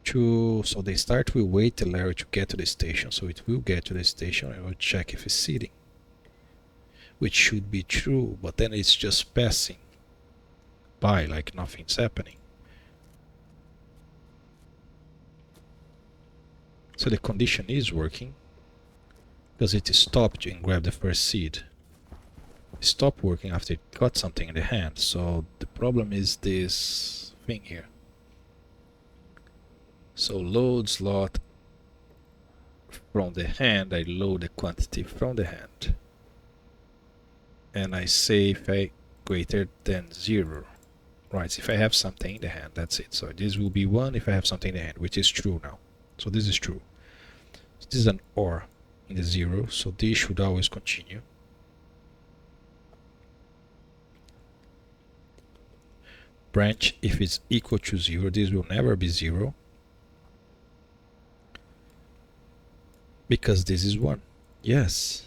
to, so the start will wait the larre to get to the station, so it will get to the station. I will check if it's seeding, which should be true, but then it's just passing by like nothing's happening. So the condition is working because it stopped and grabbed the first seed. It stopped working after it got something in the hand. So the problem is this thing here. So load slot from the hand, I load the quantity from the hand. And I say if I greater than 0. Right, if I have something in the hand, that's it. So this will be 1 if I have something in the hand, which is true now. So this is true. So this is an OR in the 0, so this should always continue. Branch if it's equal to 0, this will never be 0. Because this is 1. Yes.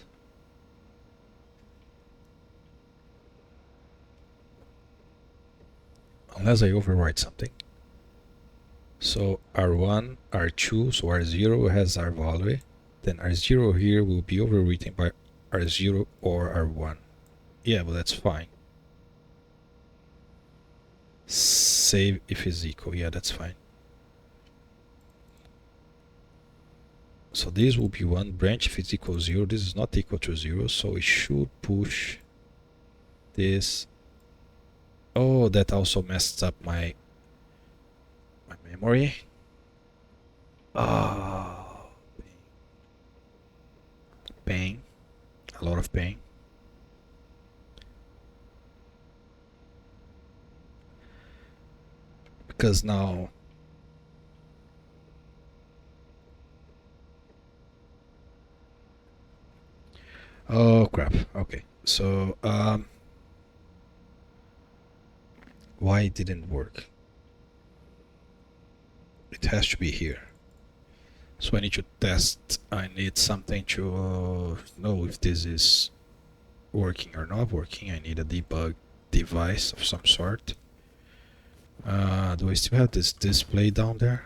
Unless I overwrite something. So R1, R2, so R0 has R value. Then R0 here will be overwritten by R0 or R1. Yeah, but that's fine. Save if it's equal. Yeah, that's fine. So this will be 1. Branch if it's equal to 0. This is not equal to 0, so we should push this. Oh, that also messed up my memory. Oh, pain. A lot of pain. Because now oh crap. Okay. So why it didn't work? It has to be here. So I need to test. I need something to know if this is working or not working. I need a debug device of some sort. Do I still have this display down there?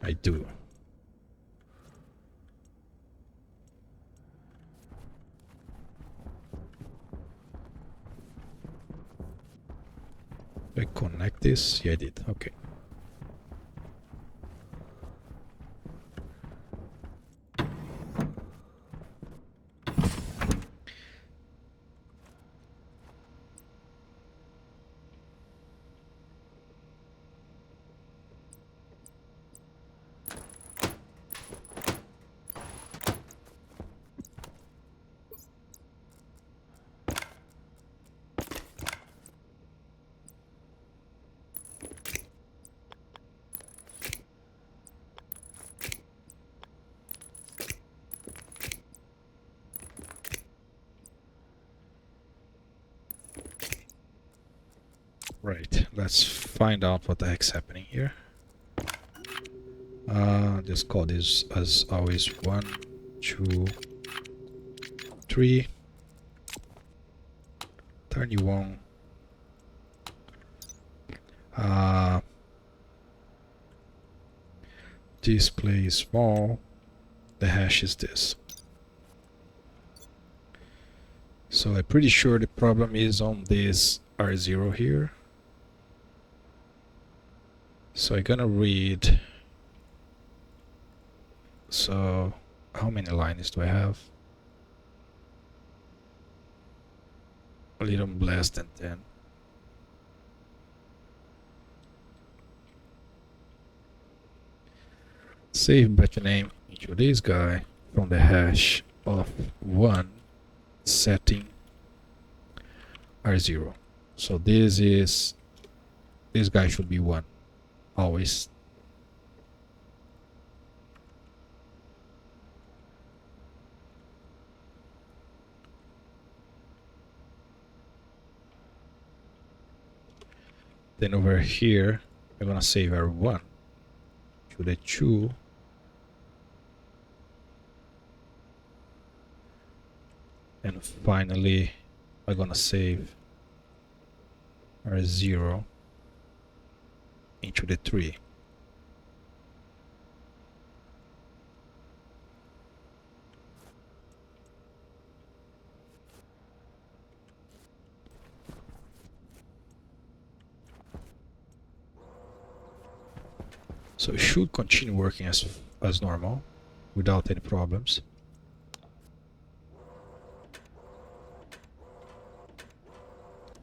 I do. Did I connect this? Yeah, I did. Okay. Right, let's find out what the heck's happening here. This code is as always 1, 2, 3. Turn you on. Display small. The hash is this. So I'm pretty sure the problem is on this R0 here. So I'm gonna read. So how many lines do I have? A little less than 10. Save batch name into this guy from the hash of 1 setting R0. So this guy should be 1 always. Then over here we're gonna save R1 to the 2. And finally I'm gonna save R0 into the 3. So it should continue working as normal without any problems.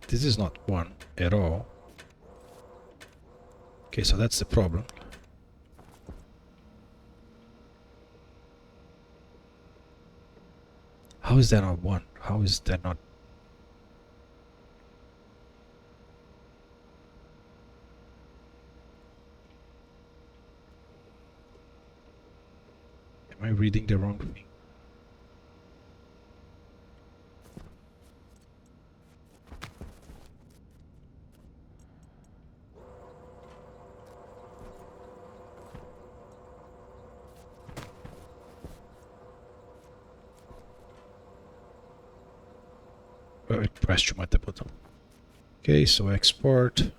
This is not 1 at all. Okay, so that's the problem. How is that not 1? How is that not? Am I reading the wrong thing? I pressed too much the button. Okay, so export.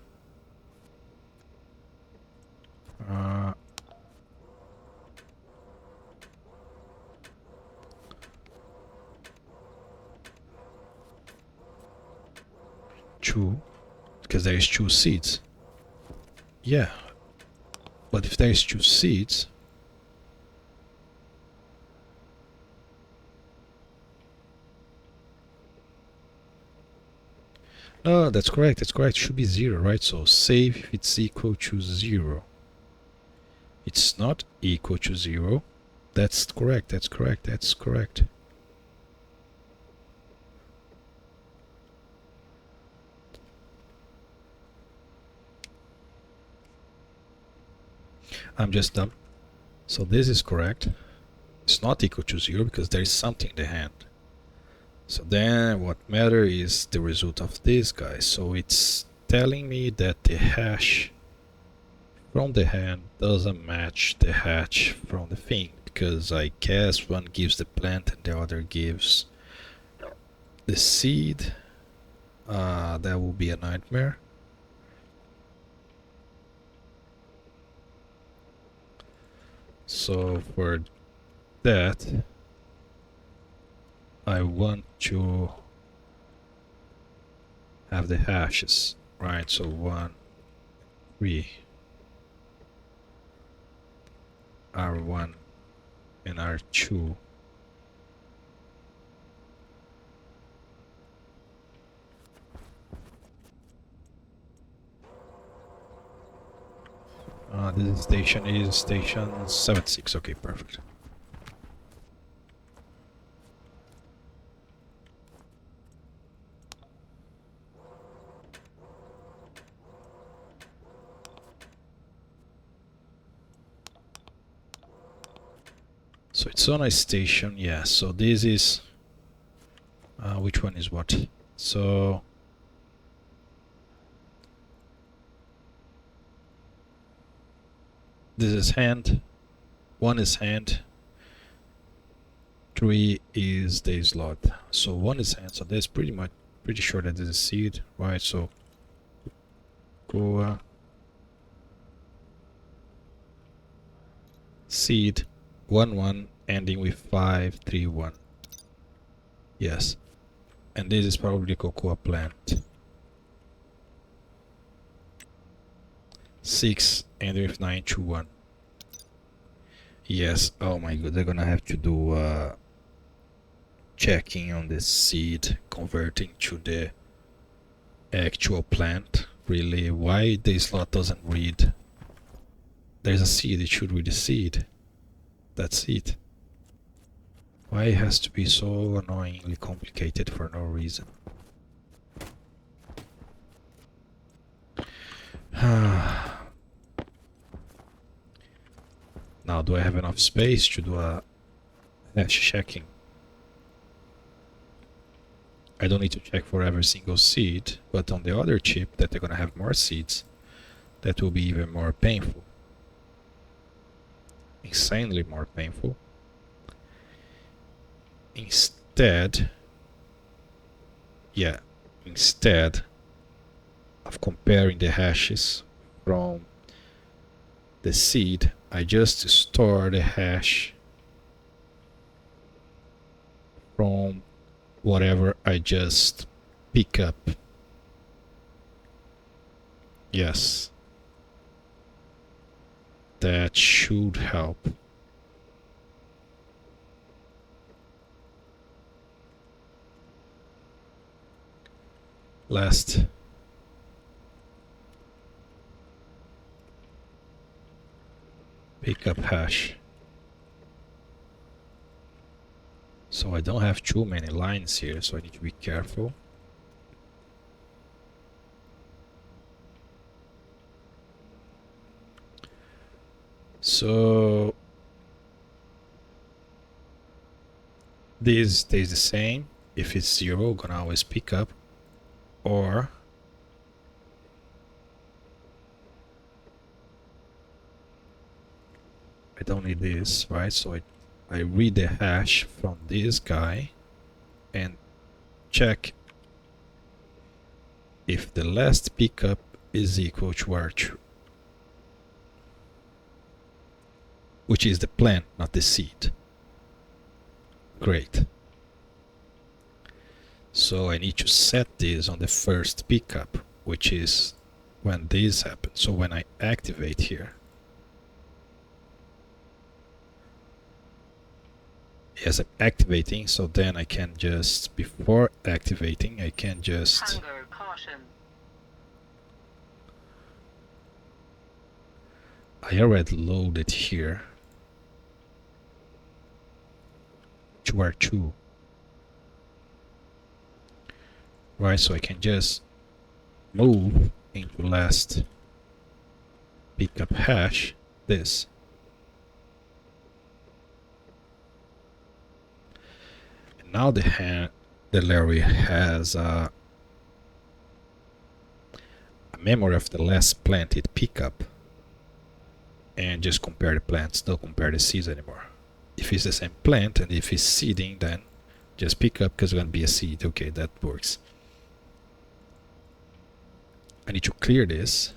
Two, because there is 2 seeds. Yeah, but if there is 2 seeds, No, that's correct. That's correct. It should be 0, right? So save if it's equal to 0. It's not equal to 0. That's correct. That's correct. That's correct. I'm just dumb. So this is correct. It's not equal to 0 because there is something in the hand. So then what matters is the result of this guy. So it's telling me that the hash from the hand doesn't match the hash from the thing, because I guess one gives the plant and the other gives the seed. That will be a nightmare. So for that, I want to have the hashes, right? So 1, 3, R1 and R2. This is station 76. Okay, perfect. So it's on a station, yeah. So this is which one is what? So this is hand, 1 is hand, 3 is the slot. So 1 is hand, so that's pretty sure that this is seed, right? So go seed 1 1 ending with 5 3 1. Yes. And this is probably cocoa plant. 6 ending with 9 2 1. Yes. Oh my god, they're gonna have to do checking on the seed, converting to the actual plant. Really, why the slot doesn't read? There's a seed, it should read the seed. That's it. Why it has to be so annoyingly complicated for no reason? Now, do I have enough space to do a hash checking? I don't need to check for every single seed, but on the other chip that they're gonna have more seeds, that will be even more painful. Insanely more painful. Instead of comparing the hashes from the seed, I just store the hash from whatever I just pick up. Yes. That should help. Last. Pick up hash. So I don't have too many lines here, so I need to be careful. So this stays the same. If it's 0, gonna always pick up, or I don't need this, right? So I read the hash from this guy and check if the last pickup is equal to R2, which is the plant, not the seed. Great. So I need to set this on the first pickup, which is when this happens. So when I activate here, yes, I'm activating, so then I can just, before activating, I can just Hunger caution. I already loaded here to R2. Right, so I can just move into last pickup hash this. And now the larre has a memory of the last planted pickup, and just compare the plants, don't compare the seeds anymore. If it's the same plant and if it's seeding, then just pick up because it's going to be a seed. Okay, that works. I need to clear this.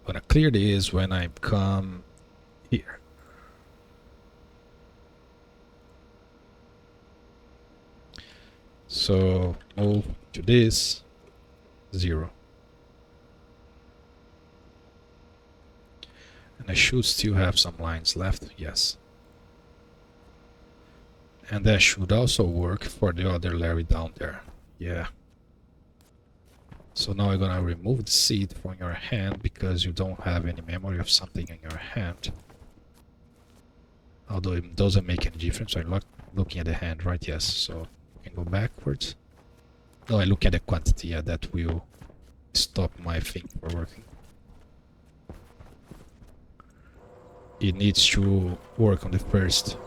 I'm going to clear this when I come here. So move to this 0. And I should still have some lines left, yes. And that should also work for the other larre down there, yeah. So now I'm gonna remove the seed from your hand because you don't have any memory of something in your hand. Although it doesn't make any difference, I'm looking at the hand, right? Yes, so I can go backwards. No, I look at the quantity, yeah, that will stop my thing from working. It needs to work on the first.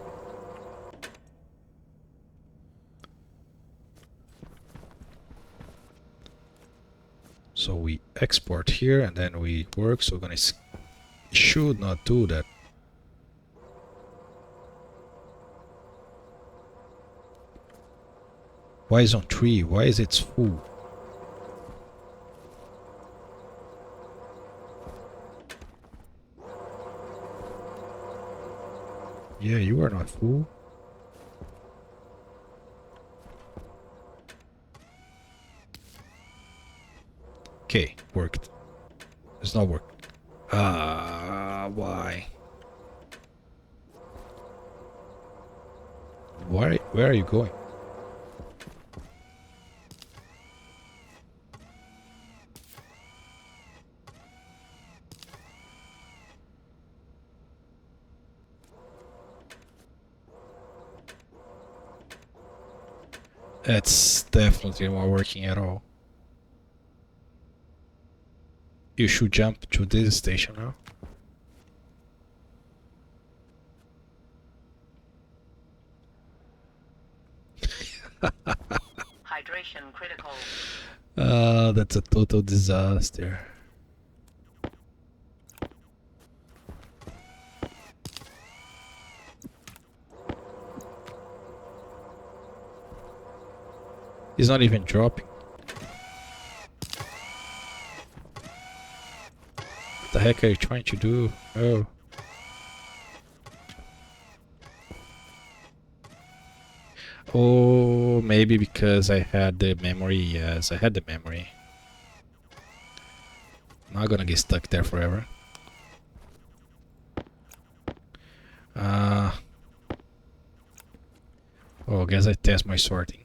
So we export here and then we work, so we're gonna should not do that. Why is on 3? Why is it full? Yeah, you are not full. Okay, worked. It's not working. Why? Where are you going? It's definitely not working at all. You should jump to this station now. Hydration critical. That's a total disaster. He's not even dropping. What the heck are you trying to do? Oh. Oh, maybe because I had the memory. Yes, I had the memory. I'm not gonna get stuck there forever. Oh, I guess I test my sorting.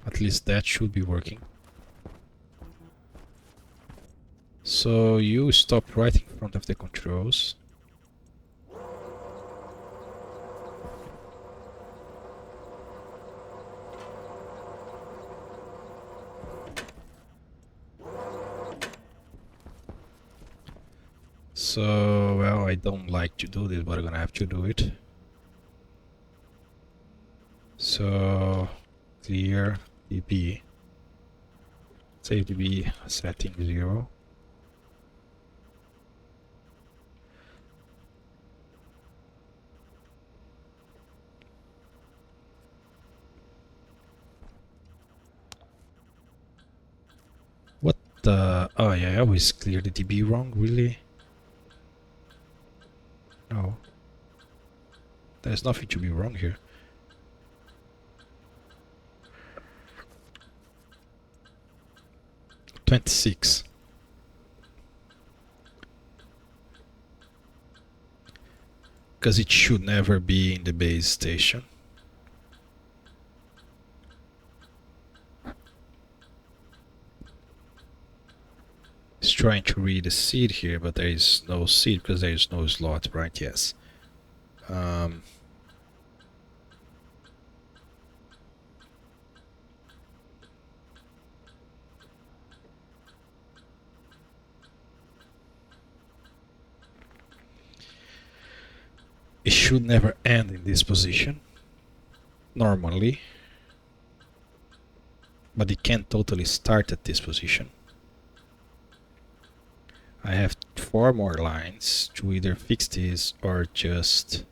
At least that should be working. So you stop right in front of the controls. So, well, I don't like to do this, but I'm gonna have to do it. So, clear db. Save db setting 0. What the? Oh yeah, I always clear the db wrong, really? No. There's nothing to be wrong here. $26. Because it should never be in the base station. trying to read the seed here, but there is no seed because there is no slot, right? Yes. It should never end in this position, normally, but it can totally start at this position. I have 4 more lines to either fix this or just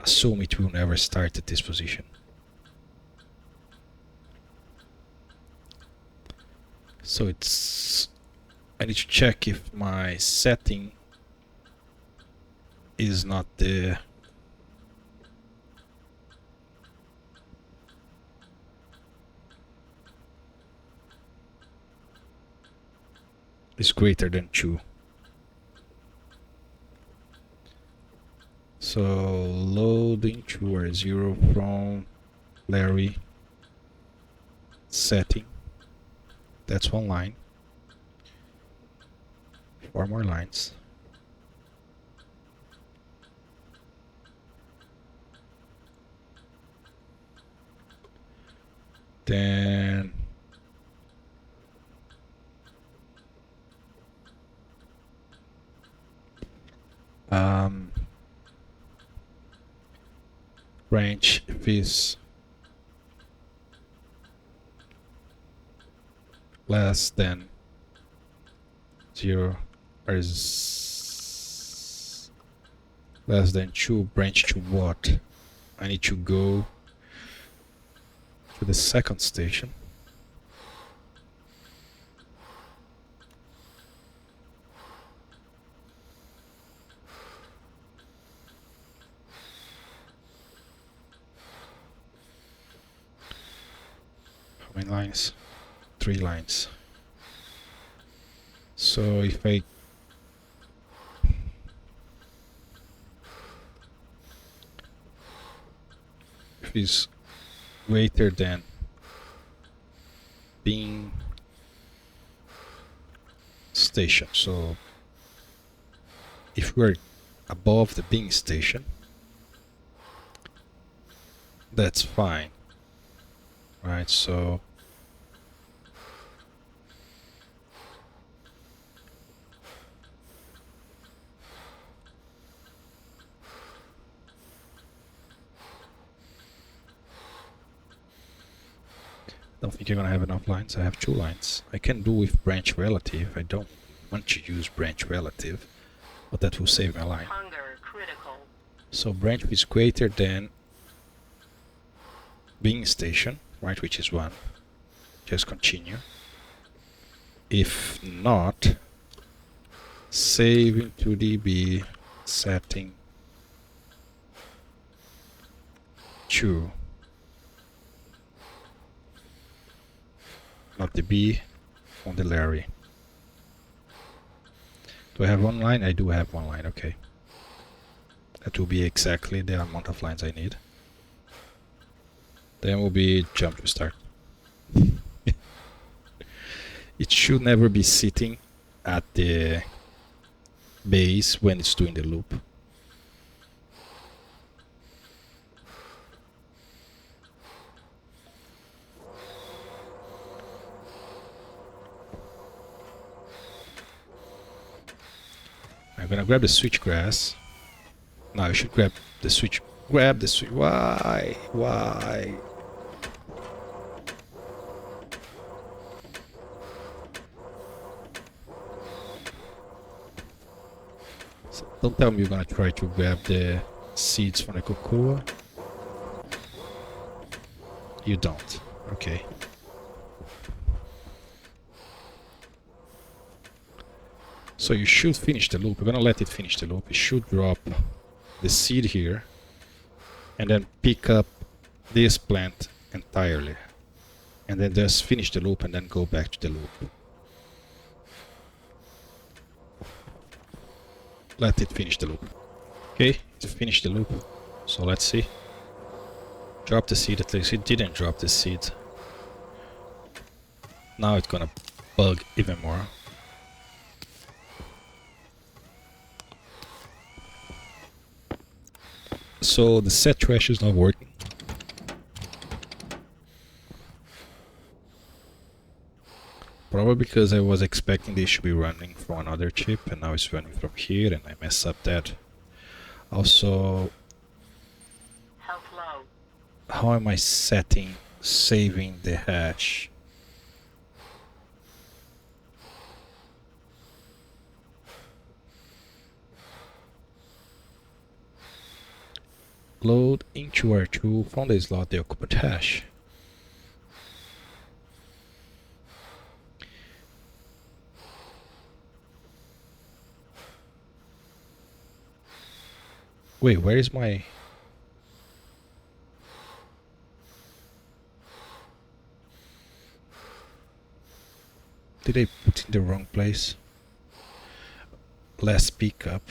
assume it will never start at this position. So I need to check if my setting is not is greater than 2. So loading to or 0 from larre setting. That's 1 line. 4 more lines. Then branch is less than 0 or is less than 2, branch to what? I need to go to the second station. How many lines? 3 lines. So if it's greater than being station, so if we're above the being station, that's fine, right? So don't think you're gonna have enough lines. I have 2 lines. I can do with branch relative. I don't want to use branch relative, but that will save my line. Hunger critical. So branch is greater than being station, right, which is 1. Just continue. If not, save into DB setting 2. Not the B, on the larre. Do I have 1 line? I do have 1 line, okay. That will be exactly the amount of lines I need. Then will be jump to start. It should never be sitting at the base when it's doing the loop. I'm gonna grab the switchgrass. No, I should grab the switch. Grab the switch. Why? Why? So don't tell me you're gonna try to grab the seeds from the cocoa. You don't. Okay. So you should finish the loop. We're gonna let it finish the loop. It should drop the seed here and then pick up this plant entirely. And then just finish the loop and then go back to the loop. Let it finish the loop. Okay, it finished the loop. So let's see. Drop the seed, at least it didn't drop the seed. Now it's gonna bug even more. So the set trash is not working. Probably because I was expecting this should be running from another chip and now it's running from here and I mess up that. Also, Health low. how am I saving the hash? Load into R2 from the slot the occupant hash. Wait, where is my... Did I put in the wrong place? Last pickup.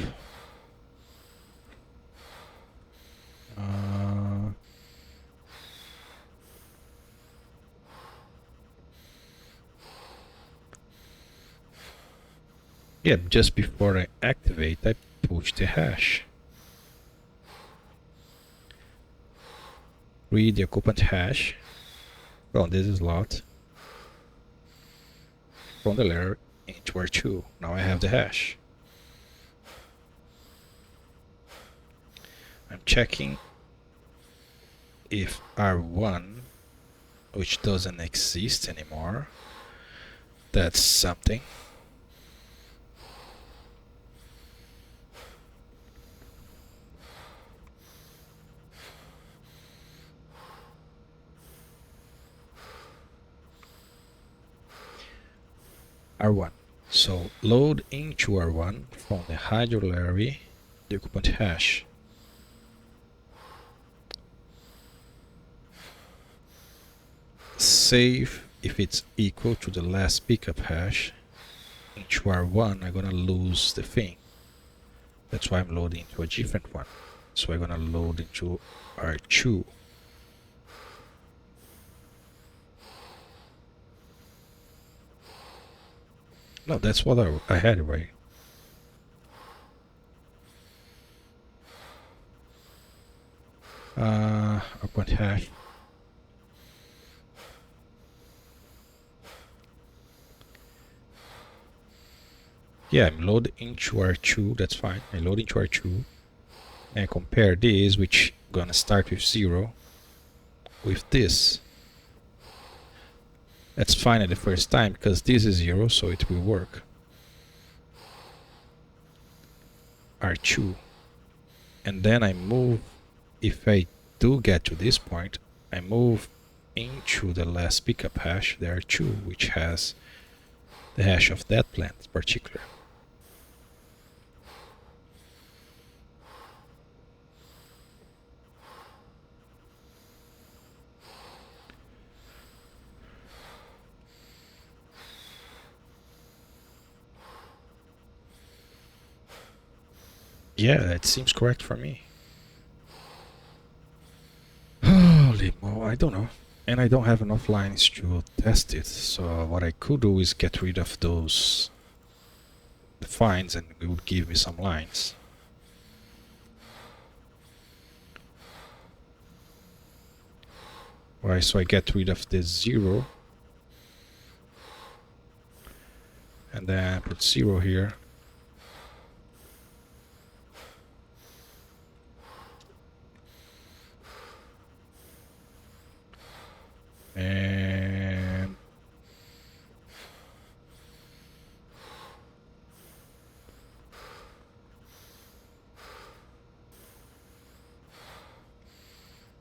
Yeah, just before I activate, I push the hash. Read the occupant hash from this slot from the larre into R2. Now I have the hash. I'm checking if R1, which doesn't exist anymore, that's something. R1. So load into R1 from the hydro larre the occupant hash. Save if it's equal to the last pickup hash. Into R1 I'm gonna lose the thing. That's why I'm loading into a different one. So I'm gonna load into R2. No, that's what I had it right. Occupant hash. Yeah, I'm loading into R2, that's fine. I load into R2 and I compare this, which gonna start with 0, with this. That's fine at the first time because this is 0, so it will work. R2. And then I move, if I do get to this point, I move into the last pickup hash, the R2, which has the hash of that plant in particular. Yeah, that seems correct for me. Holy mo, I don't know. And I don't have enough lines to test it, so what I could do is get rid of those defines and it would give me some lines. Alright, so I get rid of this 0 and then put 0 here. And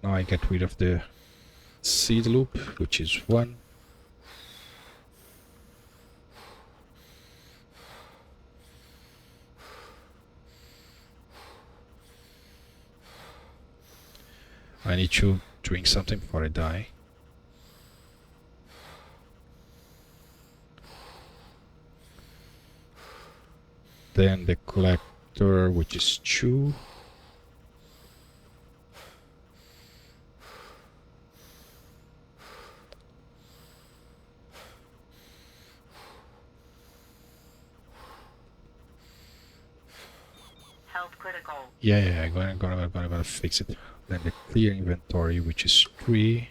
now I get rid of the seed loop, which is 1. I need to drink something before I die. Then the collector, which is 2. Health critical. Yeah, I'm gonna fix it. Then the clear inventory, which is 3.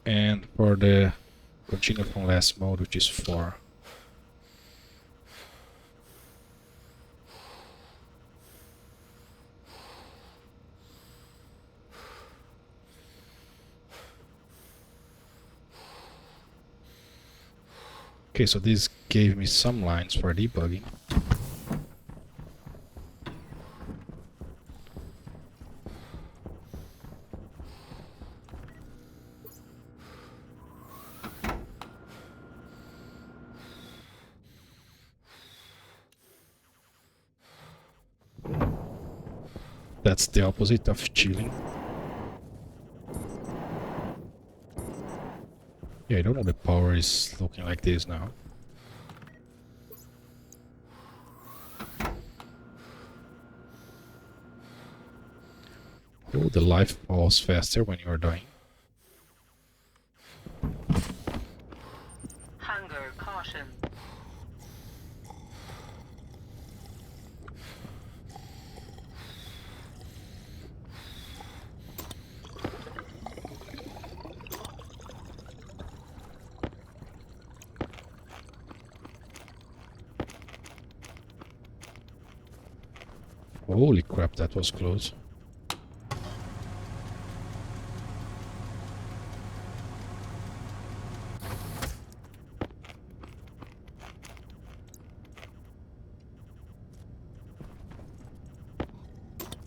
And for the continue from last mode, which is 4. Okay, so this gave me some lines for debugging. That's the opposite of chilling. Yeah, I don't know the power is looking like this now. Oh, the life falls faster when you're dying. Hunger caution. Holy crap, that was close.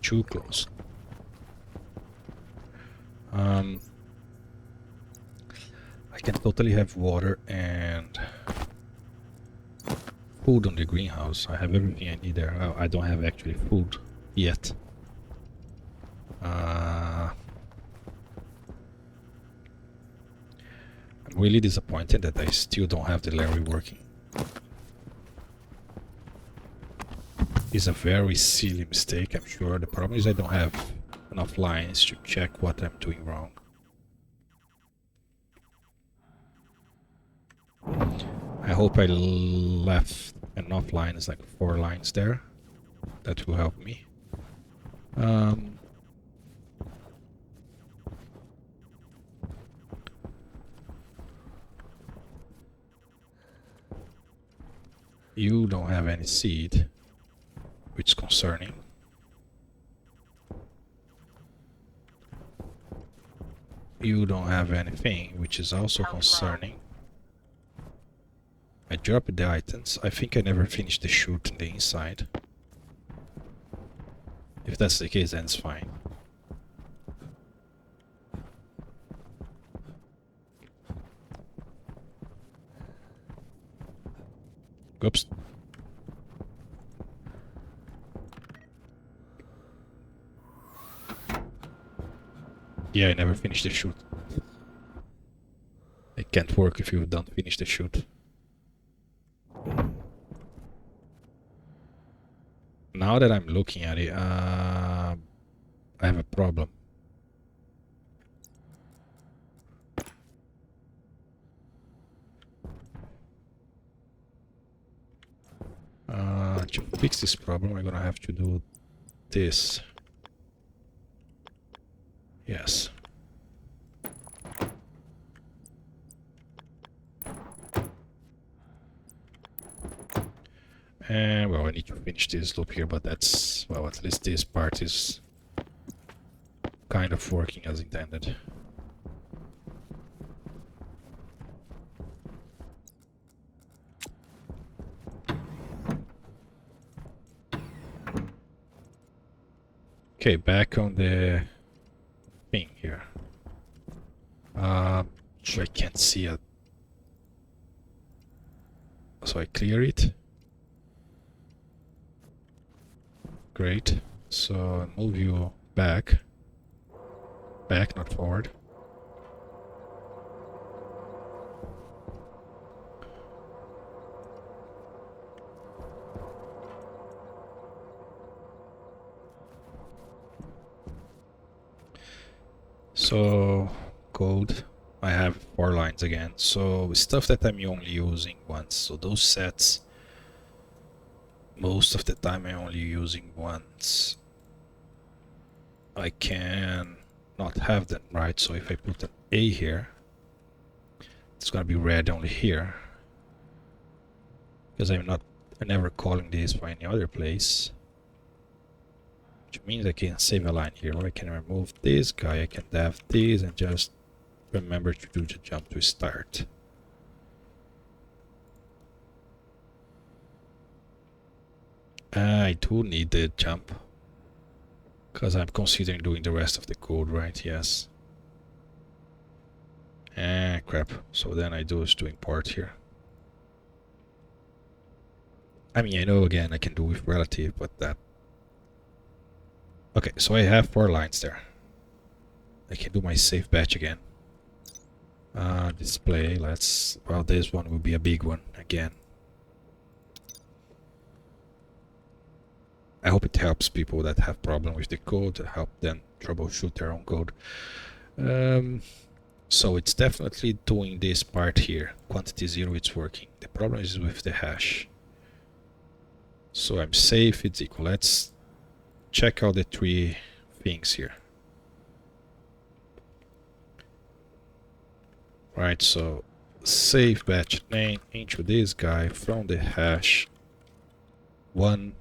Too close. I can totally have water and food on the greenhouse. I have everything I need there. I don't have actually food yet. I'm really disappointed that I still don't have the larre working. It's a very silly mistake, I'm sure. The problem is I don't have enough lines to check what I'm doing wrong. I hope I left enough lines, like 4 lines there. That will help me. You don't have any seed, which is concerning. You don't have anything, which is also concerning. I dropped the items. I think I never finished the chute in the inside. If that's the case, then it's fine. Oops. Yeah, I never finished the chute. It can't work if you don't finish the chute. Now that I'm looking at it, I have a problem. To fix this problem, I'm gonna have to do this. Yes. And well, I need to finish this loop here, but that's, well, at least this part is kind of working as intended. Okay, back on the thing here. So I can't see it. So I clear it. Great. So move you back. Back, not forward. So code, I have 4 lines again. So stuff that I'm only using once. So those sets, most of the time I'm only using once. I can not have them, right? So if I put an A here, it's gonna be red only here, because I'm never calling this for any other place. Which means I can save a line here, or I can remove this guy, I can have this, and just remember to do the jump to start. I do need the jump, because I'm considering doing the rest of the code, right? Yes. Crap. So then I do is to import here. I mean, I know again I can do with relative, but that... Okay, so I have 4 lines there. I can do my save batch again. Display, let's... Well, this one will be a big one again. I hope it helps people that have problem with the code, to help them troubleshoot their own code. So it's definitely doing this part here. Quantity 0, it's working. The problem is with the hash. So I'm safe, it's equal. Let's check out the 3 things here. Right, so save batch name into this guy from the hash 1,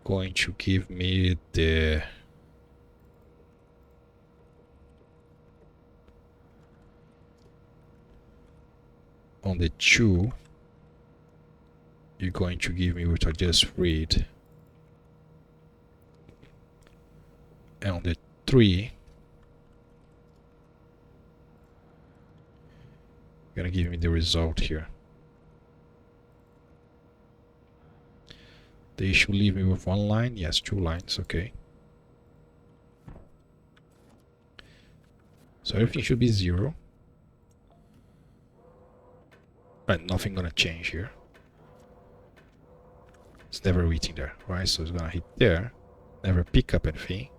going to give me the on the 2 you're going to give me, which I just read, and on the 3 you're gonna give me the result here. They should leave me with 1 line. Yes, 2 lines. Okay. So everything should be 0. And nothing gonna change here. It's never reaching there, right? So it's gonna hit there. Never pick up anything.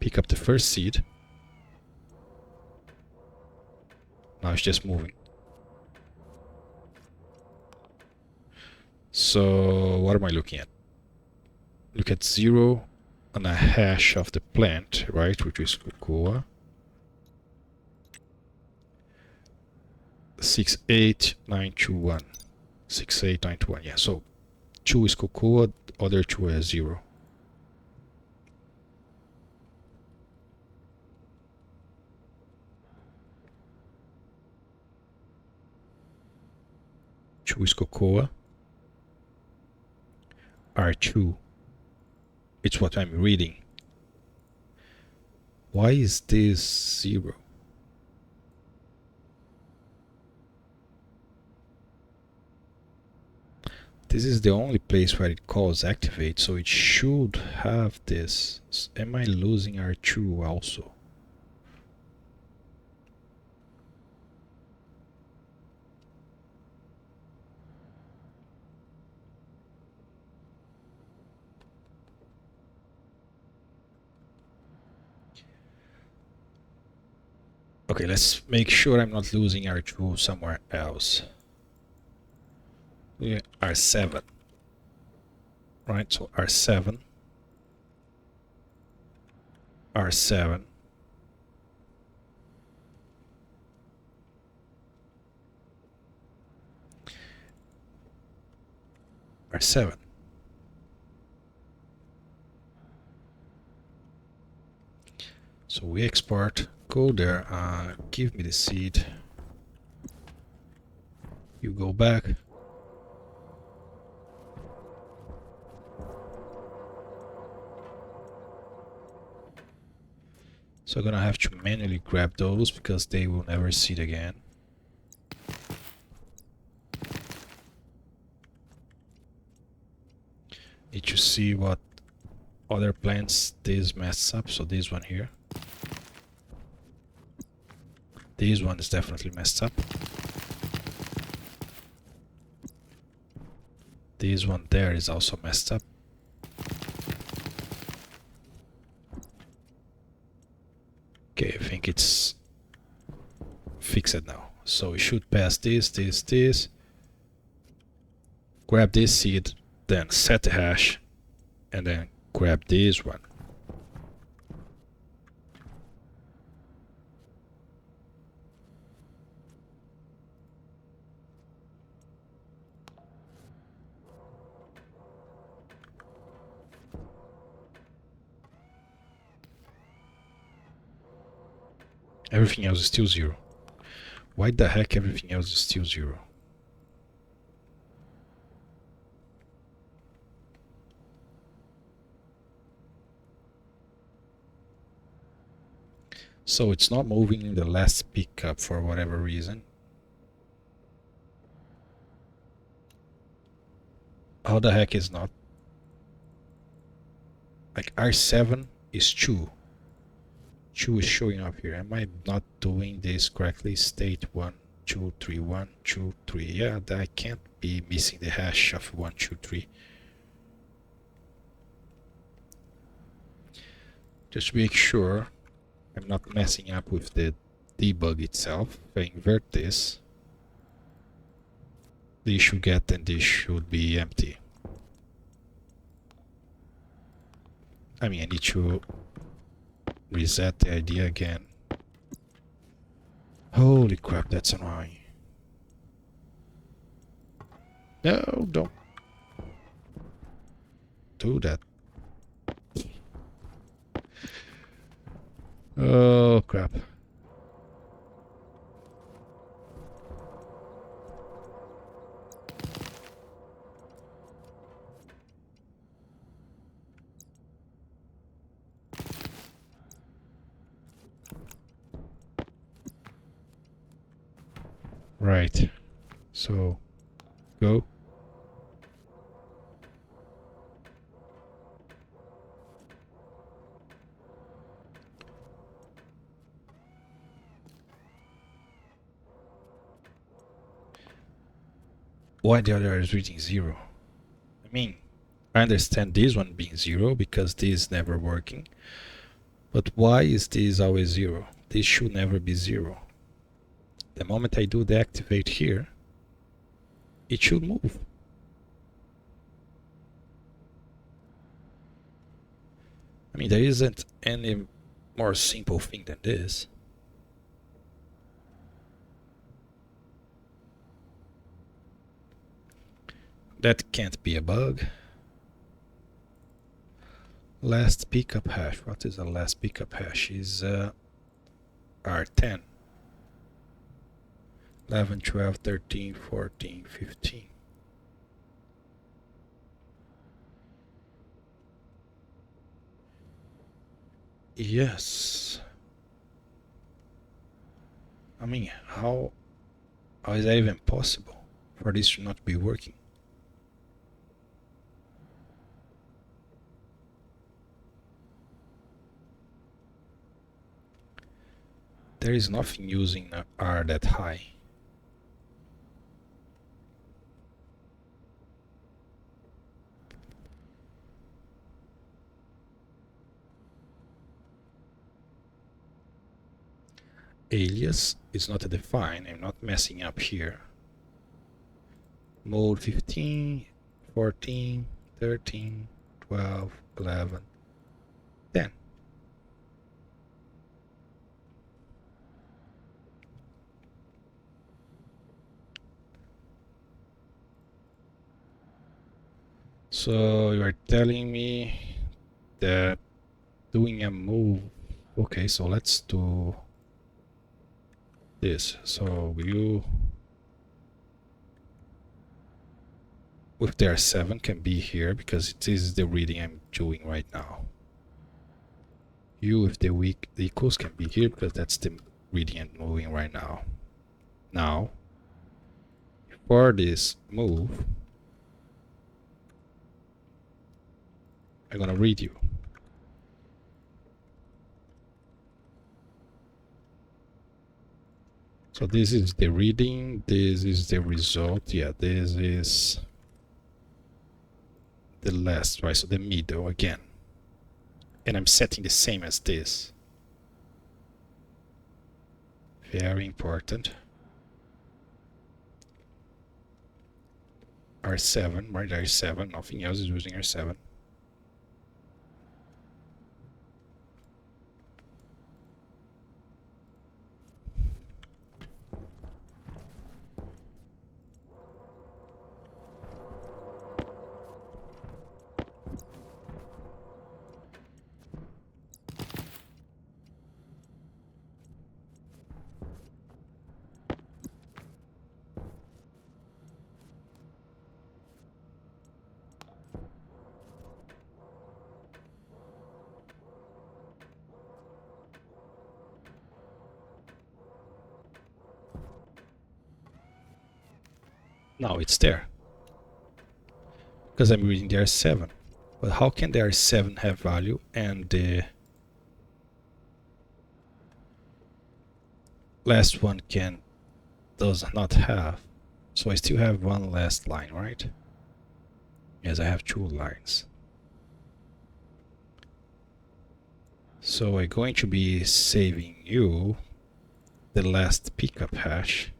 Pick up the first seed. Now it's just moving. So what am I looking at? Look at 0 and a hash of the plant, right? Which is cocoa. 68921. 68921. Yeah, so 2 is cocoa, other 2 is 0. Two is cocoa. R2. It's what I'm reading. Why is this 0? This is the only place where it calls activate, so it should have this. Am I losing R2 also? Okay, let's make sure I'm not losing R2 somewhere else. Yeah, R7. Right, so R7. R7. R7. So we export, go there, give me the seed. You go back. So I'm gonna have to manually grab those because they will never seed again. need to see what other plants this messes up. So this one here. This one is definitely messed up. This one there is also messed up. Okay, I think it's fixed now. So we should pass this. Grab this seed, then set the hash, and then grab this one. Everything else is still 0. Why the heck everything else is still 0? So it's not moving in the last pickup for whatever reason. How the heck is not? Like R7 is 2. 2 is showing up here. Am I not doing this correctly? State 1, 2, 3, 1, 2, 3. Yeah, I can't be missing the hash of 1, 2, 3. Just to make sure I'm not messing up with the debug itself. If I invert this, this should get and this should be empty. I mean, I need to reset the idea again. Holy crap, that's annoying. No, don't do that. Oh crap. Right. So, go. Why the other is reading 0? I mean, I understand this one being 0 because this is never working. But why is this always 0? This should never be 0. The moment I do the activate here, it should move. I mean, there isn't any more simple thing than this. That can't be a bug. Last pickup hash. What is the last pickup hash? Is R10. 11, 12, 13, 14, 15. Yes. I mean, how is that even possible for this to not be working? There is nothing using R that high. Alias is not a define. I'm not messing up here. Mode 15, 14, 13, 12, 11, 10. So you are telling me that doing a move. Okay, so let's do this. So you with the R7 can be here because it is the reading I'm doing right now. You with the weak equals can be here because that's the reading I'm moving right now. Now, for this move, I'm gonna read you. So this is the reading, this is the result. Yeah, this is the last, right? So the middle again. And I'm setting the same as this. Very important. R7, right? R7, nothing else is using R7. Now it's there. Because I'm reading the R7. But how can the R7 have value and the last one does not have? So I still have one last line, right? Yes, I have two lines. So I'm going to be saving you the last pickup hash,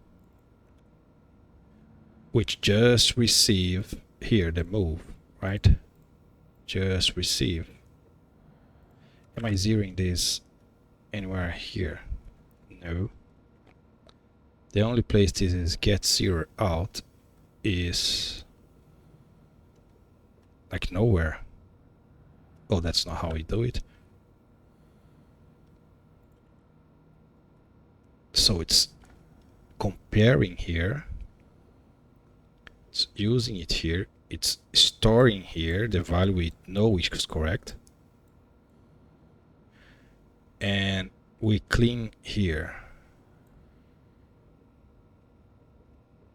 which just receive here the move, right? Just receive. Am I zeroing this anywhere here? No. The only place this is get zero out is like nowhere. Oh, that's not how we do it. So it's comparing here. It's using it here. It's storing here the value we know which is correct. And we clean here.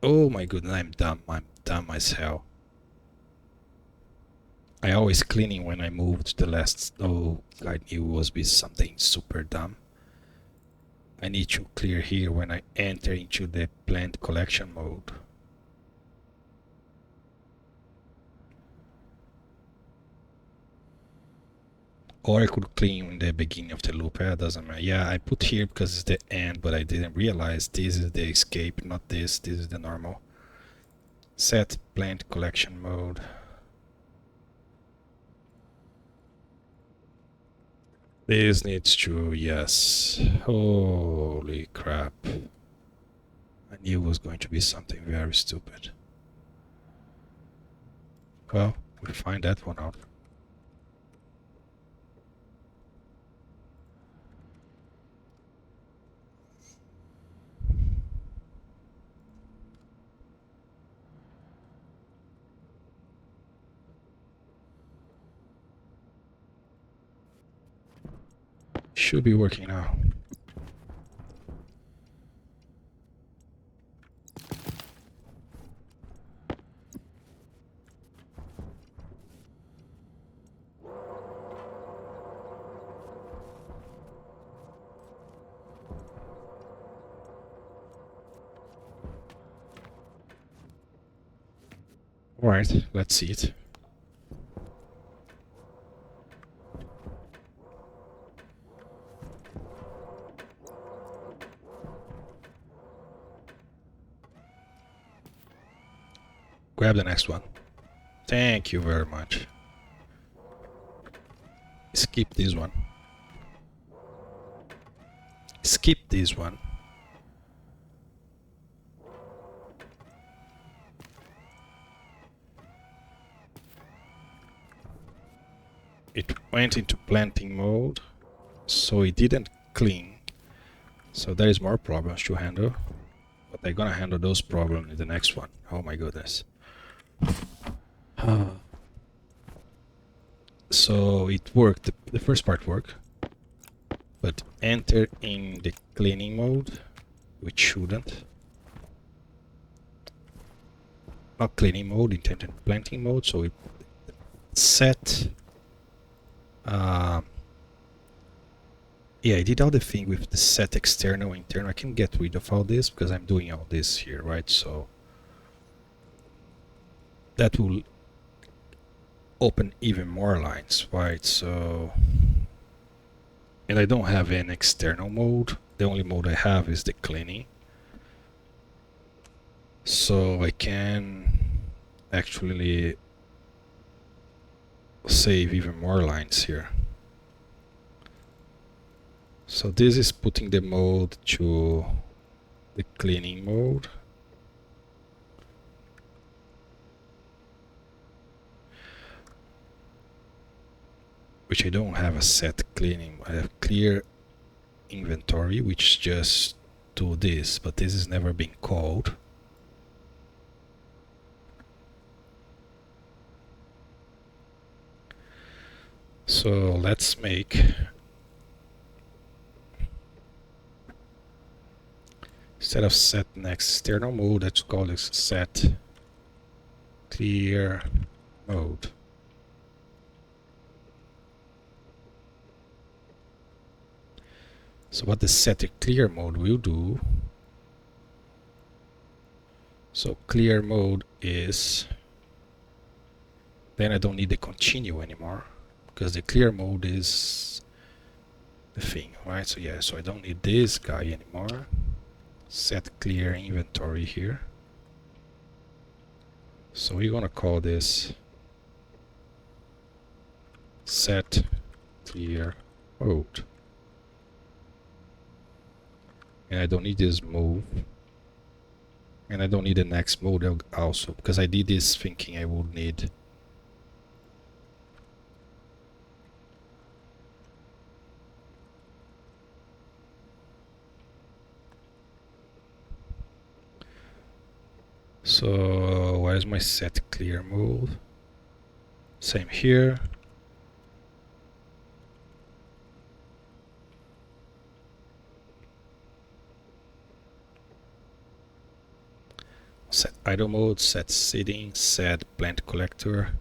Oh my goodness, I'm dumb. I'm dumb as hell. I always cleaning when I moved the last. Oh, I knew it was be something super dumb. I need to clear here when I enter into the plant collection mode. Or I could clean in the beginning of the loop. Doesn't matter. Yeah, I put here because it's the end, but I didn't realize this is the escape, not this. This is the normal. Set plant collection mode. This needs to, yes. Holy crap. I knew it was going to be something very stupid. Well, we'll find that one out. Should be working now. Alright, let's see it. Grab the next one. Thank you very much. Skip this one. Skip this one. It went into planting mode, so it didn't clean. So there is more problems to handle, but I'm gonna handle those problems in the next one. Oh my goodness. So it worked, the first part worked, but enter in the cleaning mode, which shouldn't. Not cleaning mode, intended planting mode, so it set Yeah, I did all the thing with the set external, internal. I can get rid of all this because I'm doing all this here, right? So that will open even more lines, right? So, and I don't have an external mode. The only mode I have is the cleaning. So I can actually save even more lines here. So this is putting the mode to the cleaning mode. Which I don't have a set cleaning. I have clear inventory, which just do this, but this has never been called. So let's make, instead of set next external mode, let's call this set clear mode. So what the set clear mode will do, so clear mode is, then I don't need the continue anymore, because the clear mode is the thing, right? So yeah, so I don't need this guy anymore. Set clear inventory here. So we're gonna call this set clear mode. And I don't need this move. And I don't need the next mode also, because I did this thinking I would need. So where's my set clear mode? Same here. Set idle mode, set sitting, set plant collector,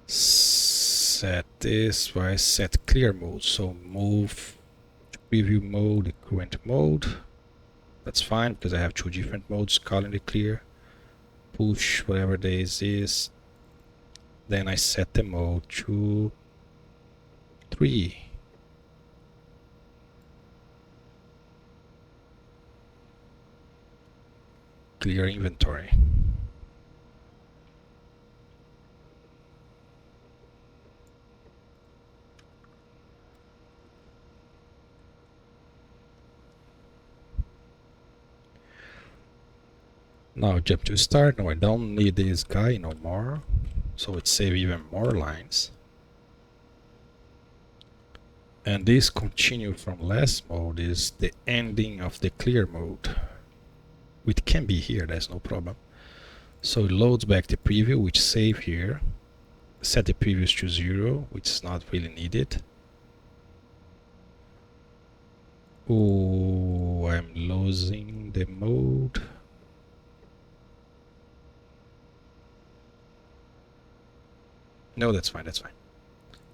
set this, right? Set clear mode. So move to preview mode, current mode. That's fine because I have two different modes, currently clear. Push whatever this is. Then I set the mode to 3. Clear inventory. Now jump to start. No, I don't need this guy no more. So it saves even more lines. And this continue from last mode is the ending of the clear mode. Which can be here, that's no problem. So it loads back the preview, which save here. Set the previews to 0, which is not really needed. Oh, I'm losing the mode. No, that's fine, that's fine.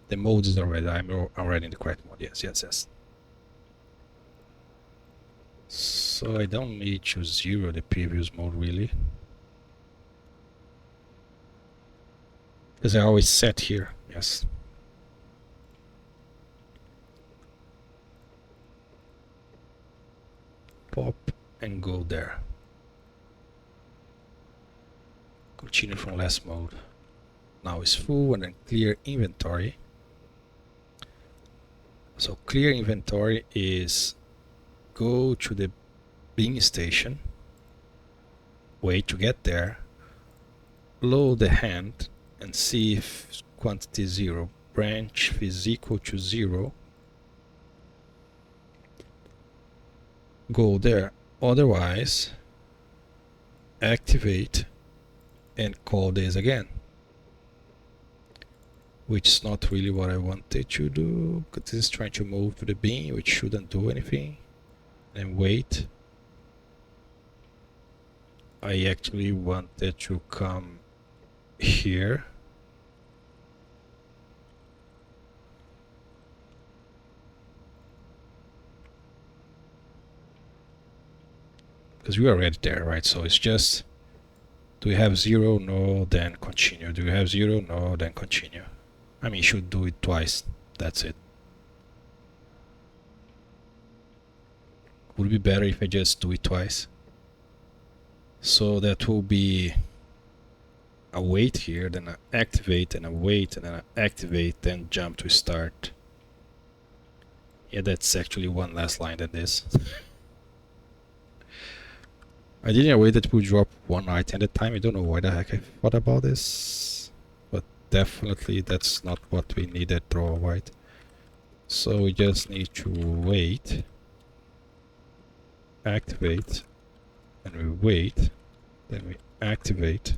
The mode is already, I'm already in the correct mode. Yes, yes, yes. So I don't need to 0 the previous mode really. Because I always set here, yes. Pop and go there. Continue from last mode. Now it's full and then clear inventory. So clear inventory is go to the bin station, wait to get there, load the hand and see if quantity 0 branch is equal to 0. Go there, otherwise activate and call this again. Which is not really what I wanted to do, because this is trying to move to the bin, which shouldn't do anything. And wait. I actually wanted to come here. because we are already there, right? So it's just, do we have 0? No, then continue. Do we have 0? No, then continue. I mean, you should do it twice. That's it. Would be better if I just do it twice. So that will be a wait here, then I activate, and a wait, and then I activate, then jump to start. Yeah, that's actually one less line than this. I didn't wait that it would drop one item at a time. I don't know why the heck I thought about this, but definitely that's not what we need at draw white. So we just need to wait, activate, and we wait, then we activate.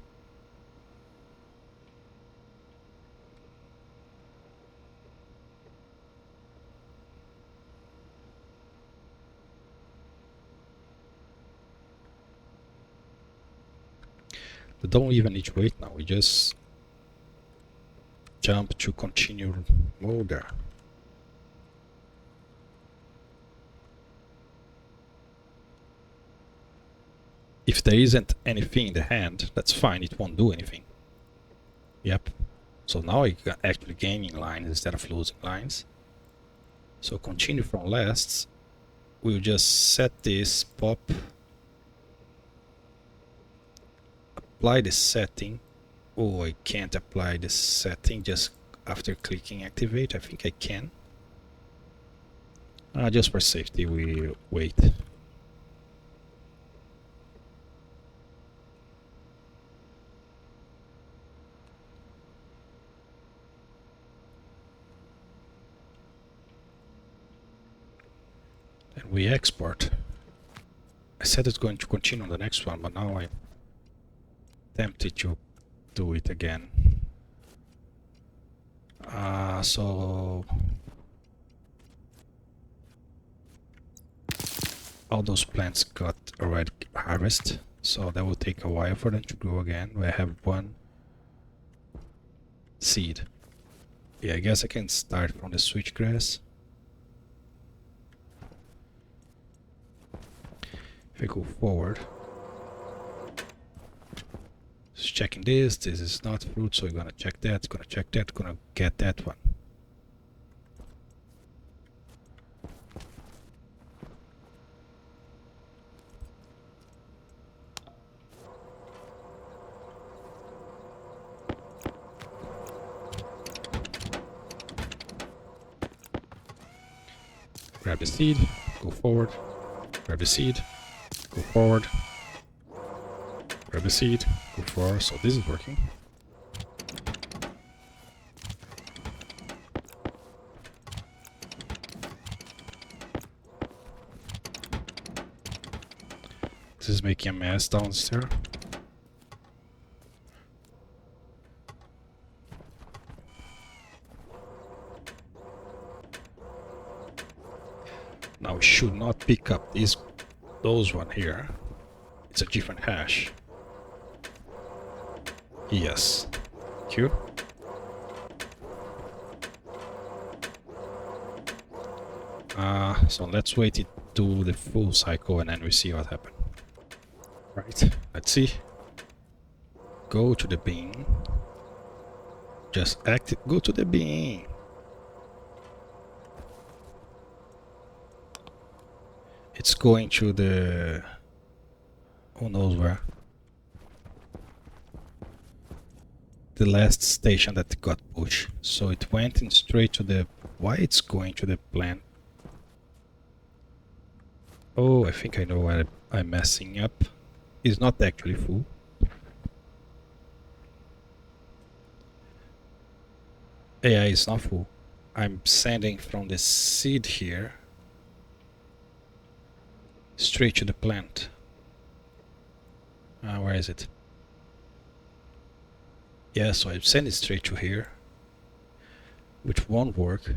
We don't even need to wait now, we just jump to continue mode there. If there isn't anything in the hand, that's fine, it won't do anything. Yep. So now I actually gaining lines instead of losing lines. So continue from lasts. We'll just set this pop. Apply the setting. Oh, I can't apply the setting just after clicking activate. I think I can. Just for safety, we wait. And we export. I said it's going to continue on the next one, but now I'm tempted to do it again. So all those plants got already harvested, so that will take a while for them to grow again. We have one seed. Yeah, I guess I can start from the switchgrass. If I go forward, just checking this is not fruit, so we're gonna check that, gonna check that, gonna get that one. Grab the seed, go forward, grab the seed, go forward, grab the seed, go forward. So this is working. This is making a mess downstairs. Now we should not pick up those one here. It's a different hash. Yes. Thank you. So let's wait it to the full cycle and then we see what happens. Right, let's see. Go to the bin. Just go to the bin. It's going to the... who knows where. The last station that got pushed. So it went in straight to the... Why it's going to the plant? Oh, I think I know what I'm messing up. It's not actually full. Yeah, it's not full. I'm sending from the seed here straight to the plant. Where is it? Yeah, so I'm sending it straight to here, which won't work.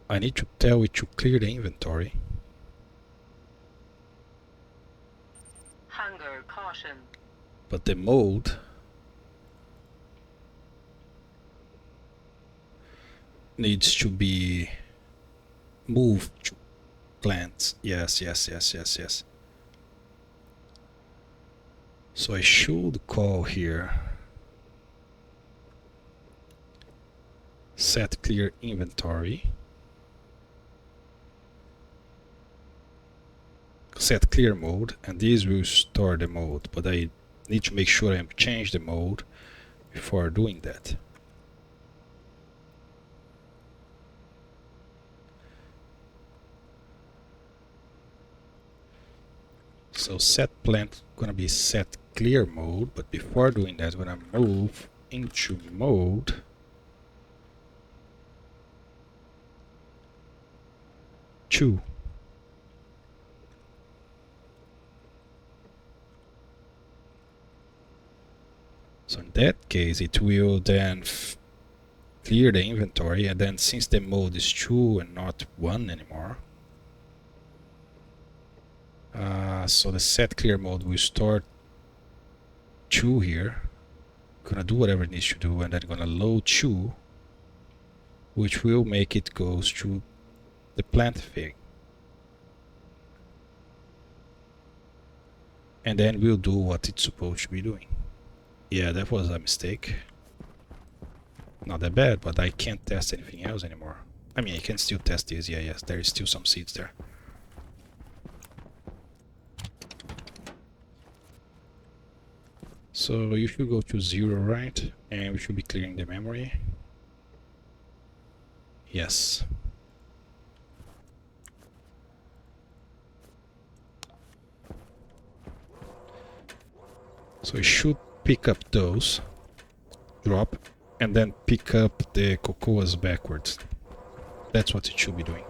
I need to tell it to clear the inventory. Hunger caution. But the mold needs to be moved plants. Yes, yes, yes, yes, yes. So I should call here set clear inventory, set clear mode, and this will store the mode, but I need to make sure I change the mode before doing that. So set plant gonna be set clear mode, but before doing that, I'm gonna move into mode two. So in that case, it will then clear the inventory, and then since the mode is 2 and not 1 anymore, so the set clear mode will store 2 here, gonna do whatever it needs to do, and then gonna load 2, which will make it goes to the plant thing. And then we'll do what it's supposed to be doing. Yeah, that was a mistake. Not that bad, but I can't test anything else anymore. I mean, I can still test this. Yeah, yes, there is still some seeds there. So you should go to 0, right? And we should be clearing the memory. Yes. So it should pick up those, drop, and then pick up the cocoas backwards. That's what it should be doing.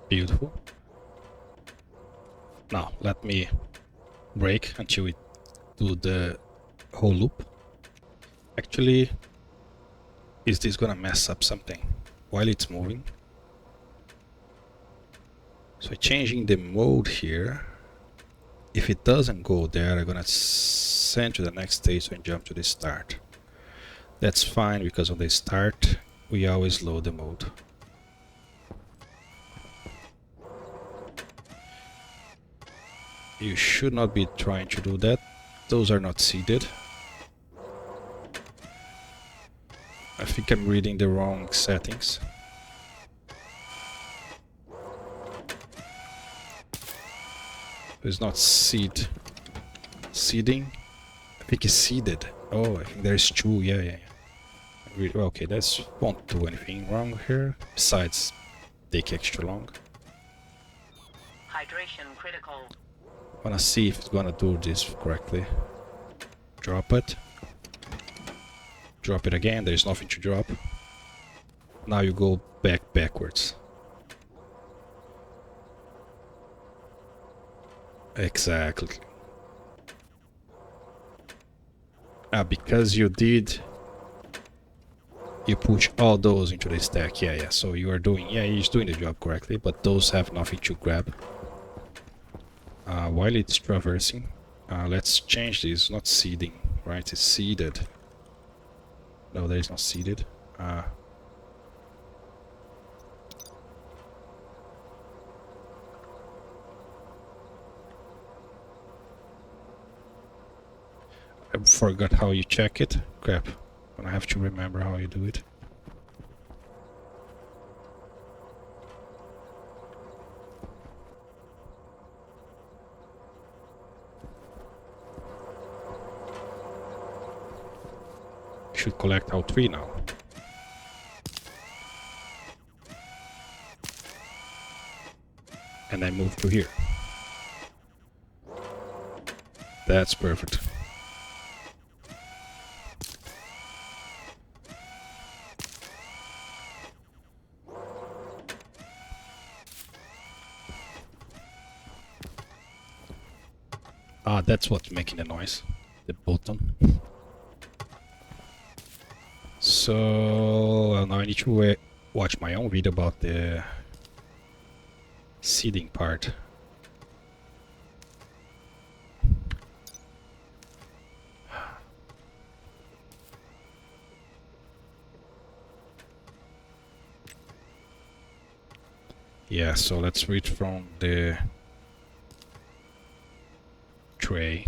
Beautiful. Now let me break until we do the whole loop. Actually, is this gonna mess up something while it's moving? So changing the mode here, if it doesn't go there, I'm gonna send to the next stage and jump to the start. That's fine, because on the start we always load the mode. You should not be trying to do that. Those are not seeded. I think I'm reading the wrong settings. It's not seeding. I think it's seeded. Oh, I think there's 2. Yeah. Okay, that won't do anything wrong here. Besides, take extra long. Hydration critical. Wanna see if it's gonna do this correctly. Drop it. Drop it again. There's nothing to drop. Now you go backwards. Exactly. Because you push all those into the stack. Yeah. So you are doing, he's doing the job correctly, but those have nothing to grab. While it's traversing, let's change this. Not seeding, right? It's seeded. No, there is not seeded. I forgot how you check it. Crap. I have to remember how you do it. Should collect all 3 now. And I move to here. That's perfect. That's what's making the noise. the bottom. So now I need to watch my own video about the seeding part. Yeah, so let's read from the tray.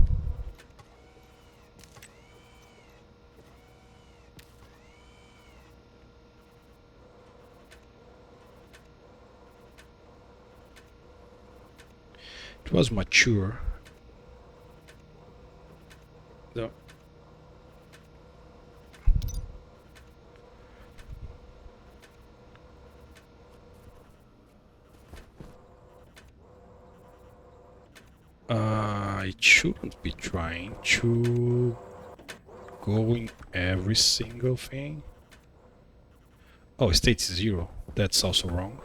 It was mature. No. It shouldn't be trying to go in every single thing. Oh, state 0. That's also wrong.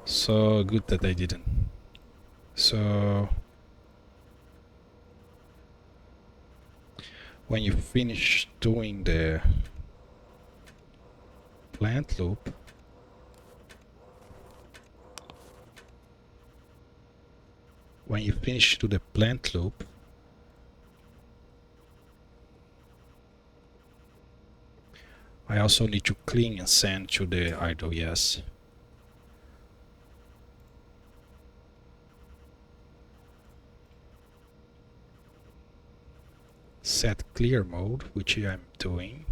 So good that I didn't. So when you finish doing the plant loop, I also need to clean and send to the idle, yes. Set clear mode, which I'm doing.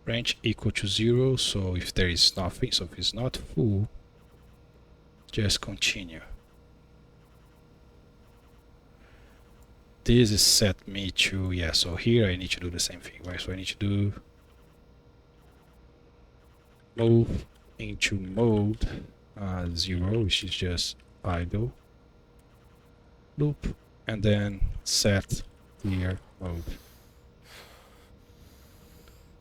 Branch equal to 0, so if there is nothing, so if it's not full, just continue. This is set me to, yeah, so here I need to do the same thing, right? So I need to do move into mode 0, which is just idle loop, and then set clear mode.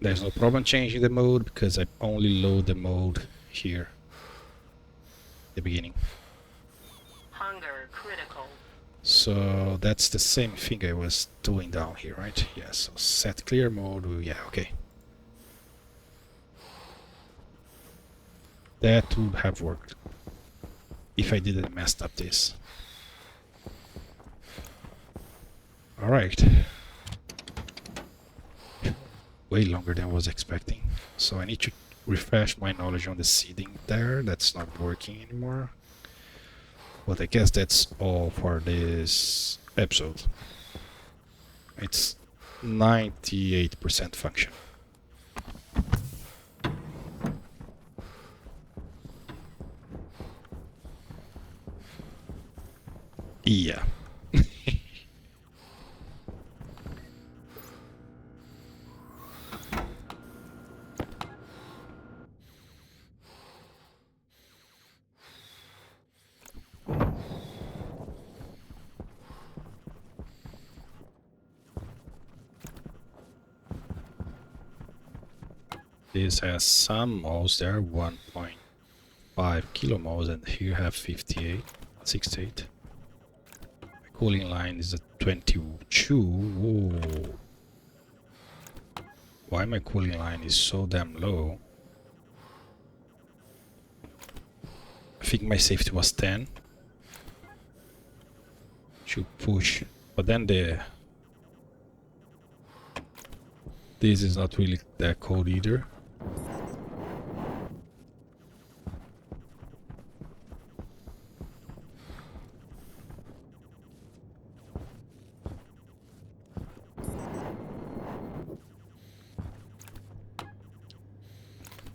There's no problem changing the mode because I only load the mode here, the beginning. Hunger critical. So that's the same thing I was doing down here, right? Yeah, so set clear mode, yeah, okay. That would have worked if I didn't mess up this. Alright. Way longer than I was expecting. So I need to refresh my knowledge on the seeding there. That's not working anymore. But I guess that's all for this episode. It's 98% function. Yeah. This has some moles there, 1.5 kilomoles, and here have 68. My cooling line is at 22. Whoa. Why my cooling line is so damn low? I think my safety was 10. Should push, but then this is not really that cold either.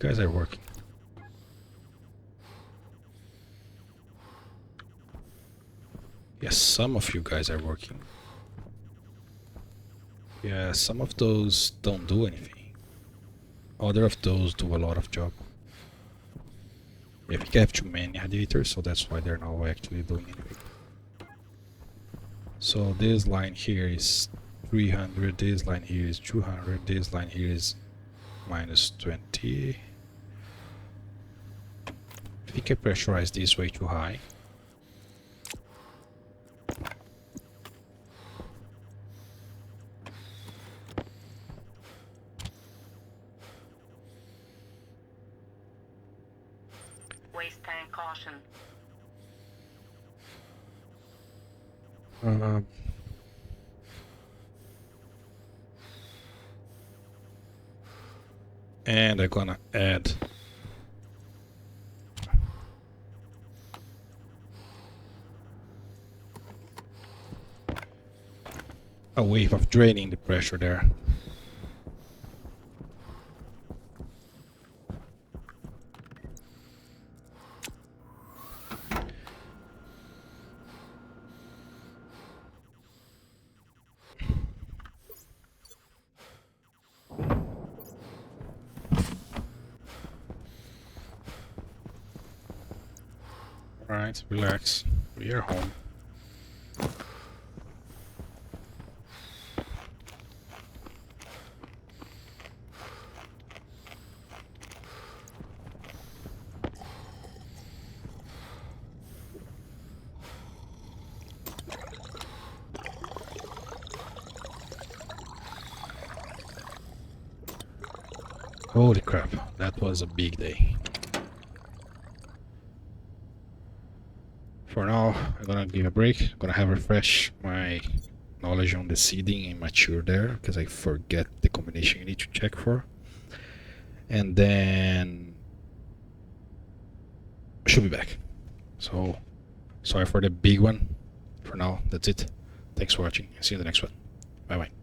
You guys are working. Yes, some of you guys are working. Yeah, some of those don't do anything. Other of those do a lot of job. Yeah, I think I have too many radiators, so that's why they're not actually doing anything. So this line here is 300, this line here is 200, this line here is minus 20. I think I pressurized this way too high. Waste tank caution. And I'm gonna add a wave of draining the pressure there. Alright, relax. We are home. Holy crap, that was a big day. For now, I'm gonna give a break. I'm gonna have refresh my knowledge on the seeding and mature there, because I forget the combination you need to check for. And then should be back. So sorry for the big one. For now, that's it. Thanks for watching. See you in the next one. Bye bye.